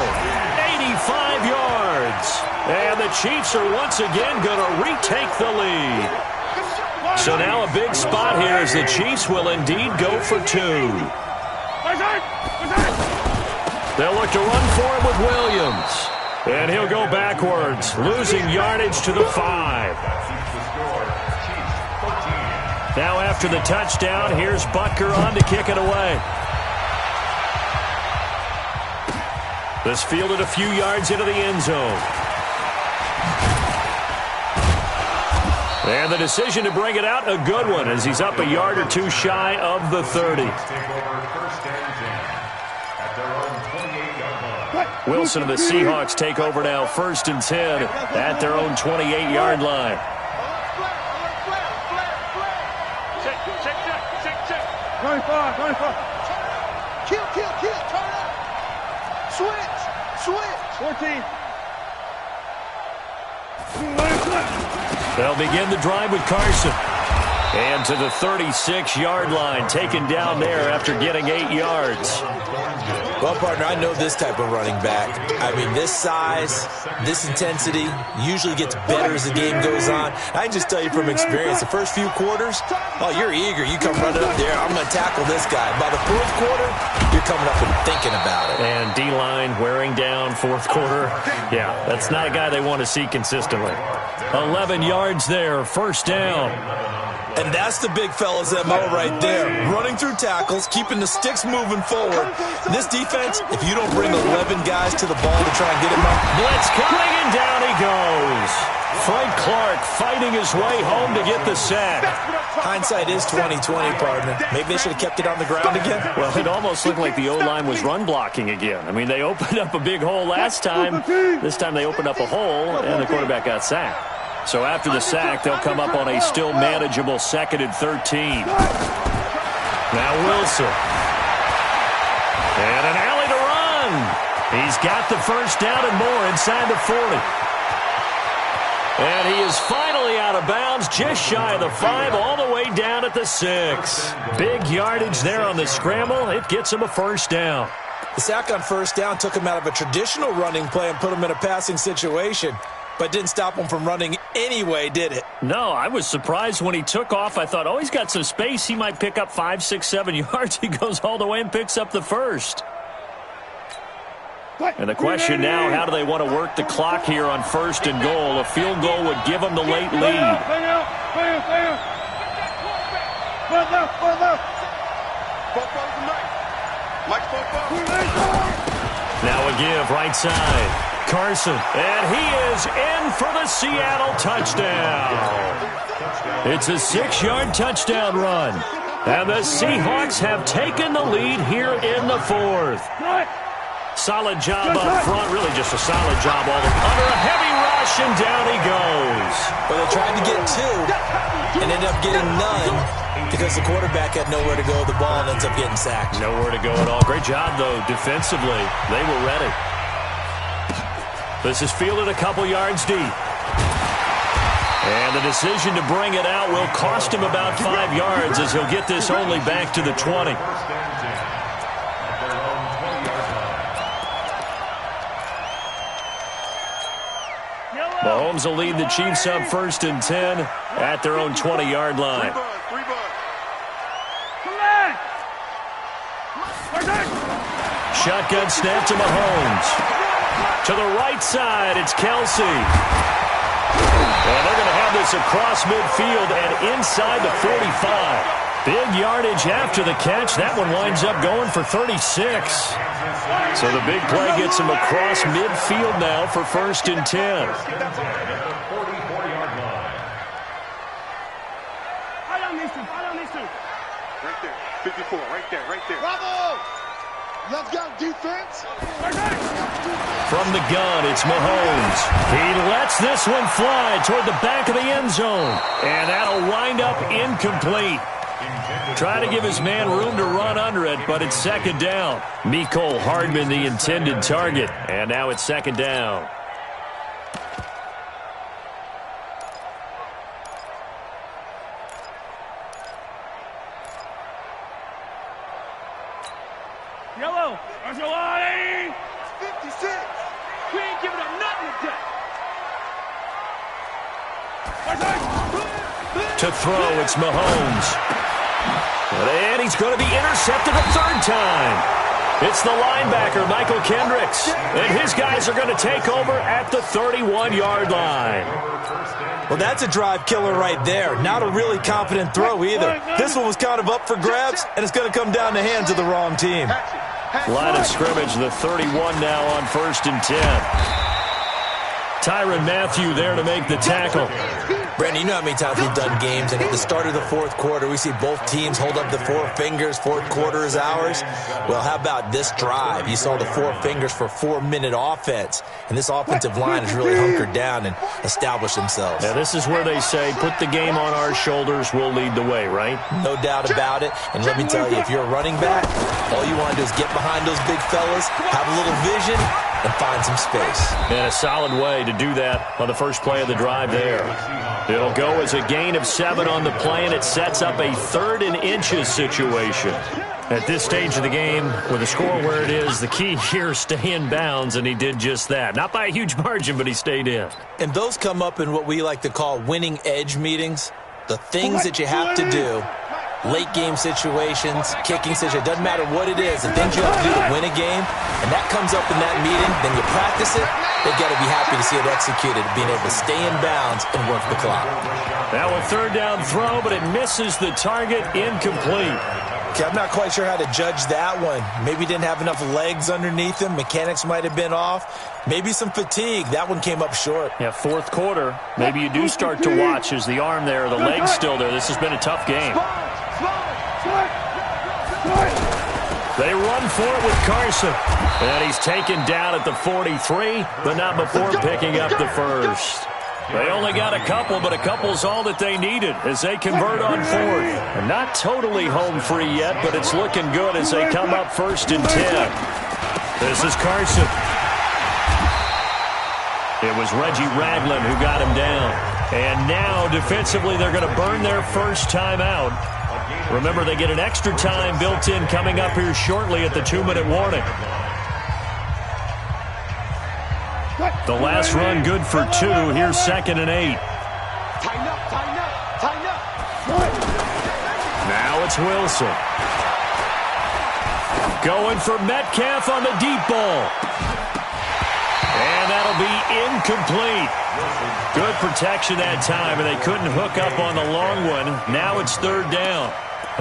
85 yards. And the Chiefs are once again going to retake the lead. So now a big spot here as the Chiefs will indeed go for 2. They'll look to run for it with Williams. And he'll go backwards, losing yardage to the 5. Now after the touchdown, here's Butker on to kick it away. This fielded a few yards into the end zone. And the decision to bring it out, a good one, as he's up a yard or 2 shy of the 30. Wilson and the Seahawks take over now, 1st and 10 at their own 28-yard line. Check. 25. Kill. Turn up. Switch. 14. They'll begin the drive with Carson. And to the 36-yard line, taken down there after getting 8 yards. Well, partner, I know this type of running back. I mean, this size, this intensity usually gets better as the game goes on. I can just tell you from experience, the first few quarters, oh, you're eager. You come running up there, I'm going to tackle this guy. By the 4th quarter, you're coming up and thinking about it. And D-line wearing down 4th quarter. Yeah, that's not a guy they want to see consistently. 11 yards there, 1st down. And that's the big fella's MO right there. Running through tackles, keeping the sticks moving forward. This defense, if you don't bring 11 guys to the ball to try and get him up. Blitz coming, and down he goes. Frank Clark fighting his way home to get the sack. Hindsight is 20/20, partner. Maybe they should have kept it on the ground again. Well, it almost looked like the O-line was run blocking again. I mean, they opened up a big hole last time. This time they opened up a hole, and the quarterback got sacked. So after the sack, they'll come up on a still manageable 2nd and 13. Now Wilson. And an alley to run. He's got the 1st down and more inside the 40. And he is finally out of bounds, just shy of the 5, all the way down at the 6. Big yardage there on the scramble. It gets him a 1st down. The sack on 1st down took him out of a traditional running play and put him in a passing situation. But didn't stop him from running anyway, did it? No, I was surprised when he took off. I thought, oh, he's got some space. He might pick up 5, 6, 7 yards. He goes all the way and picks up the 1st. And the question now, how do they want to work the clock here on 1st and goal? A field goal would give them the late lead. Now a give, right side. Carson, and he is in for the Seattle touchdown. It's a 6-yard touchdown run. And the Seahawks have taken the lead here in the 4th. Solid job up front, really just a solid job all under a heavy rush, and down he goes. Well, they tried to get 2 and ended up getting none because the quarterback had nowhere to go with the ball and ends up getting sacked. Nowhere to go at all. Great job, though, defensively. They were ready. This is fielded a couple yards deep. And the decision to bring it out will cost him about 5 yards as he'll get this only back to the 20. Mahomes will lead the Chiefs up 1st and 10 at their own 20-yard line. Shotgun snap to Mahomes. To the right side, it's Kelsey. And they're going to have this across midfield and inside the 45. Big yardage after the catch. That one winds up going for 36. So the big play gets him across midfield now for 1st and 10. Right there. 54, right there. Bravo! Let's go, defense. From the gun, it's Mahomes. He lets this one fly toward the back of the end zone. And that'll wind up incomplete. Try to give his man room to run under it, but it's 2nd down. Mecole Hardman, the intended target. And now it's 2nd down. Yellow. There's your line. 56. We ain't giving up nothing today. To throw, it's Mahomes. And he's going to be intercepted a 3rd time. It's the linebacker, Michael Kendricks. And his guys are going to take over at the 31-yard line. Well, that's a drive killer right there. Not a really confident throw either. This one was kind of up for grabs, and it's going to come down the hands of the wrong team. Line of scrimmage, the 31 now on 1st and 10. Tyrann Mathieu there to make the tackle. Brandon, you know how many times we've done games, and at the start of the 4th quarter, we see both teams hold up the 4 fingers, 4th quarter is ours. Well, how about this drive? You saw the 4 fingers for 4-minute offense, and this offensive line has really hunkered down and established themselves. Yeah, this is where they say, put the game on our shoulders, we'll lead the way, right? No doubt about it, and let me tell you, if you're a running back, all you want to do is get behind those big fellas, have a little vision, and find some space. And a solid way to do that on the first play of the drive there. It'll go as a gain of 7 on the play, and it sets up a 3rd and inches situation. At this stage of the game, with the score where it is, the key here is stay in bounds, and he did just that. Not by a huge margin, but he stayed in. And those come up in what we like to call winning edge meetings. The things that you have to do, late game situations, kicking situations, doesn't matter what it is, the things you have to do to win a game, and that comes up in that meeting, then you practice it, they've got to be happy to see it executed, being able to stay in bounds and work the clock. Now a 3rd down throw, but it misses the target, incomplete. Okay, I'm not quite sure how to judge that one. Maybe didn't have enough legs underneath him. Mechanics might have been off. Maybe some fatigue. That one came up short. Yeah, 4th quarter. Maybe you do start to watch as the arm there, the leg's still there. This has been a tough game. They run for it with Carson. And he's taken down at the 43, but not before picking up the 1st. They only got a couple, but a couple's all that they needed as they convert on 4th. And not totally home free yet, but it's looking good as they come up 1st and 10. This is Carson. It was Reggie Ragland who got him down. And now, defensively, they're going to burn their first time out. Remember, they get an extra time built in coming up here shortly at the 2-minute warning. The last run good for 2. Here's 2nd and 8. Tighten up, tighten up, tighten up. Now it's Wilson. Going for Metcalf on the deep ball. And that'll be incomplete. Good protection that time, and they couldn't hook up on the long one. Now it's 3rd down.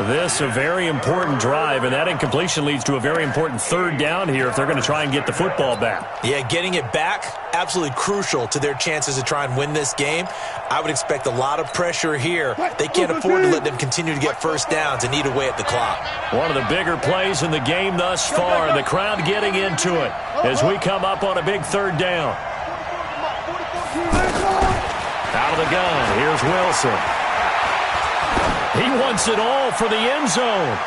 This a very important drive, and that incompletion leads to a very important 3rd down here if they're going to try and get the football back. Yeah, getting it back, absolutely crucial to their chances to try and win this game. I would expect a lot of pressure here. They can't afford to let them continue to get first downs and eat away at the clock. One of the bigger plays in the game thus far, and the crowd getting into it as we come up on a big 3rd down. Out of the gun, here's Wilson. He wants it all for the end zone.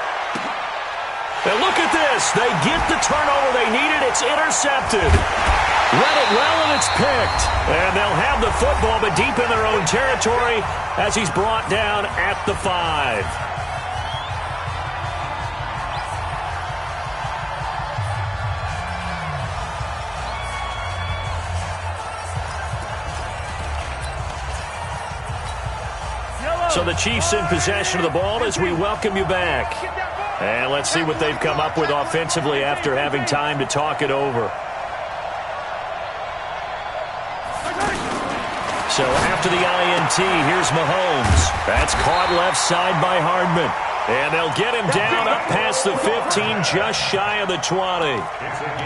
And look at this. They get the turnover they needed. It's intercepted. Read it well, and it's picked. And they'll have the football, but deep in their own territory as he's brought down at the 5. So the Chiefs in possession of the ball as we welcome you back. And let's see what they've come up with offensively after having time to talk it over. So after the INT, here's Mahomes. That's caught left side by Hardman. And they'll get him down up past the 15, just shy of the 20.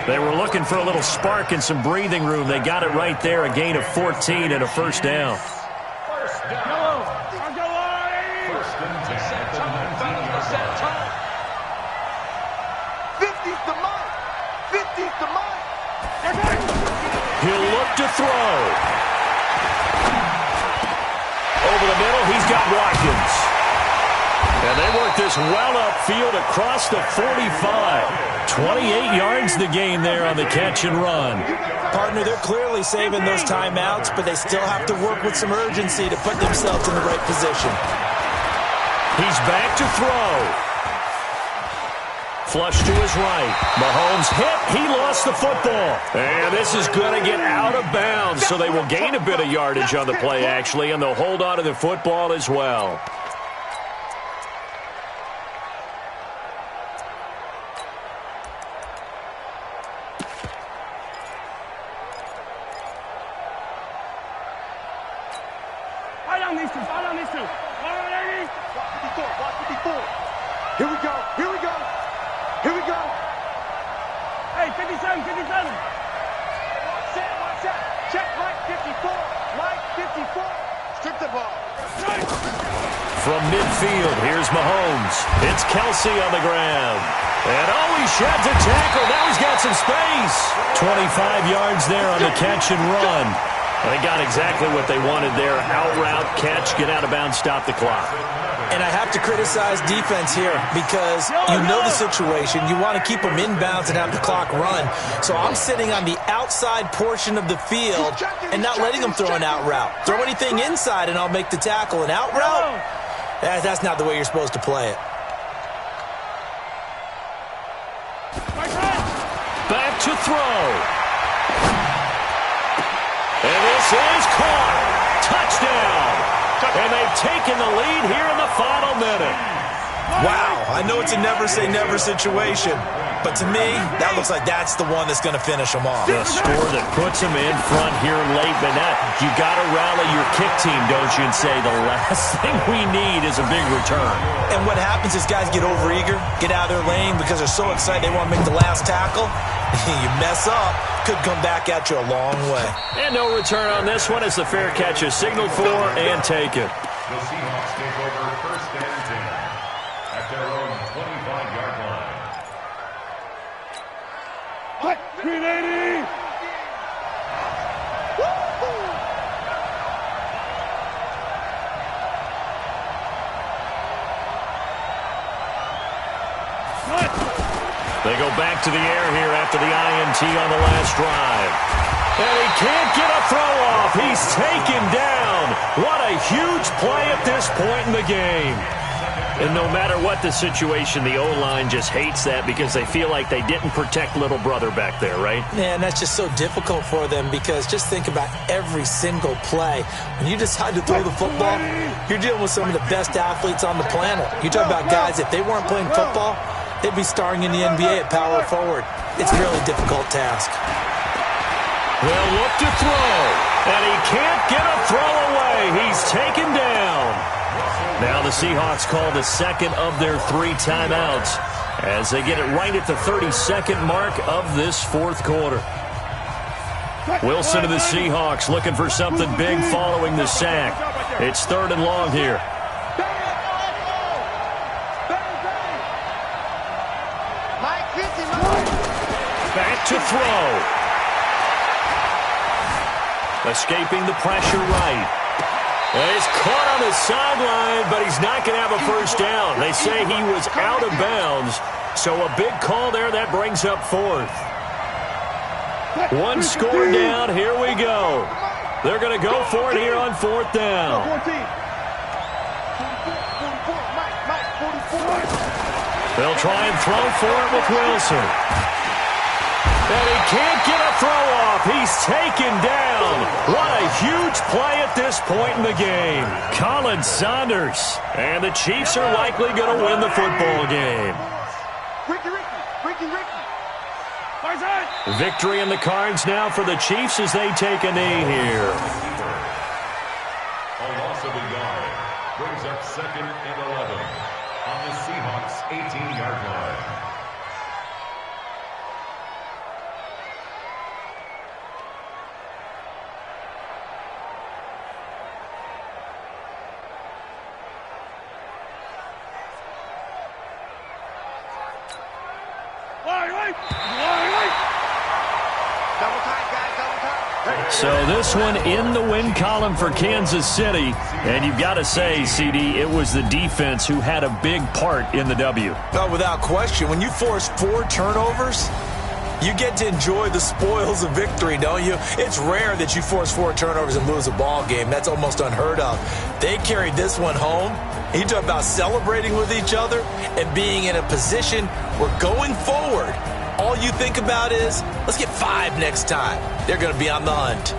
They were looking for a little spark and some breathing room. They got it right there, a gain of 14 and a first down. First down. First and 10 at the 19-yard line. 50's the mark. 50's the mark. He'll look to throw. Over the middle, he's got Watkins. And they work this well upfield across the 45. 28 yards the gain there on the catch and run. Partner, they're clearly saving those timeouts, but they still have to work with some urgency to put themselves in the right position. He's back to throw. Flush to his right. Mahomes hit. He lost the football. And this is going to get out of bounds, so they will gain a bit of yardage on the play, actually, and they'll hold on to the football as well. Right on these two. Right on these two. Watch 54. Here we go. Here we go. Here we go. Hey, 57, 57. Watch that. Check right 54. Right 54. Strip the ball. From midfield, here's Mahomes. It's Kelsey on the ground. And he sheds a tackle. Now he's got some space. 25 yards there on the catch and run. They got exactly what they wanted there. Out route, catch, get out of bounds, stop the clock. And I have to criticize defense here because you know the situation. You want to keep them inbounds and have the clock run. So I'm sitting on the outside portion of the field and not letting them throw an out route. Throw anything inside and I'll make the tackle. An out route? That's not the way you're supposed to play it. Back to throw. And this is caught. Touchdown. And they've taken the lead here in the final minute. Wow, I know it's a never-say-never situation, but to me, that looks like that's the one that's going to finish them off. The score that puts them in front here late, but now you got to rally your kick team, don't you, and say the last thing we need is a big return. And what happens is guys get overeager, get out of their lane because they're so excited they want to make the last tackle. You mess up, could come back at you a long way. And no return on this one as the fair catch is signaled for and taken. The Seahawks take over first and 10 at their own 25-yard line. What? 380! They go back to the air here after the INT on the last drive. And he can't get a throw off. He's taken down. What a huge play at this point in the game. And no matter what the situation, the O-line just hates that because they feel like they didn't protect little brother back there, right? Man, that's just so difficult for them because just think about every single play. When you decide to throw the football, you're dealing with some of the best athletes on the planet. You talk about guys, if they weren't playing football, they'd be starring in the NBA at power forward. It's a really difficult task. They'll look to throw, and he can't get a throw away. He's taken down. Now the Seahawks call the second of their 3 timeouts as they get it right at the 32nd mark of this fourth quarter. Wilson to the Seahawks looking for something big following the sack. It's 3rd and long here. Back to throw. Escaping the pressure right. He's caught on the sideline, but he's not going to have a first down. They say he was out of bounds, so a big call there that brings up 4th. 1 score down, here we go. They're going to go for it here on 4th down. They'll try and throw for it with Wilson. And he can't get a throw off. He's taken down. What a huge play at this point in the game. Colin Saunders. And the Chiefs are likely going to win the football game. Victory in the cards now for the Chiefs as they take a knee here. A loss of a yard brings up 2nd and 11 on the Seahawks' 18-yard line. So this one in the win column for Kansas City. And you've got to say, CD, it was the defense who had a big part in the W. Well, without question, when you force 4 turnovers, you get to enjoy the spoils of victory, don't you? It's rare that you force 4 turnovers and lose a ball game. That's almost unheard of. They carried this one home. You talk about celebrating with each other and being in a position where going forward, all you think about is, let's get 5 next time. They're going to be on the hunt.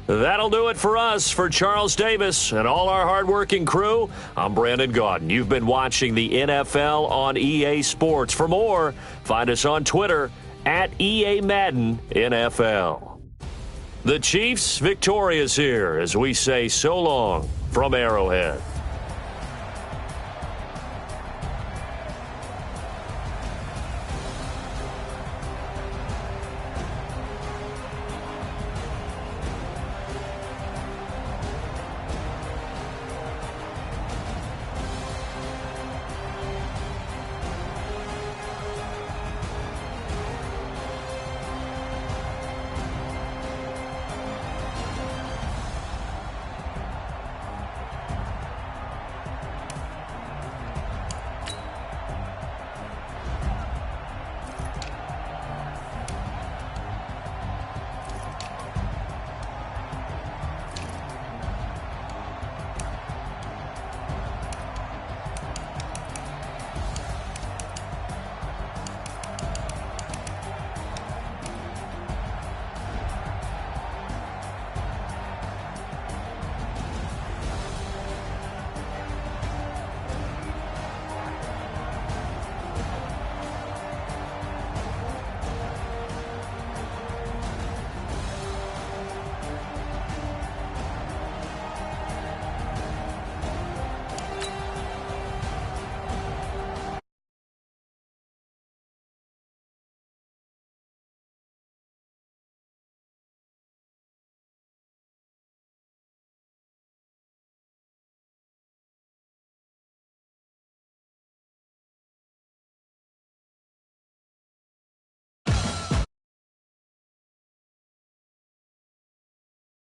That'll do it for us. For Charles Davis and all our hardworking crew, I'm Brandon Gaudin. You've been watching the NFL on EA Sports. For more, find us on Twitter at EA Madden NFL. The Chiefs victorious here as we say so long from Arrowhead.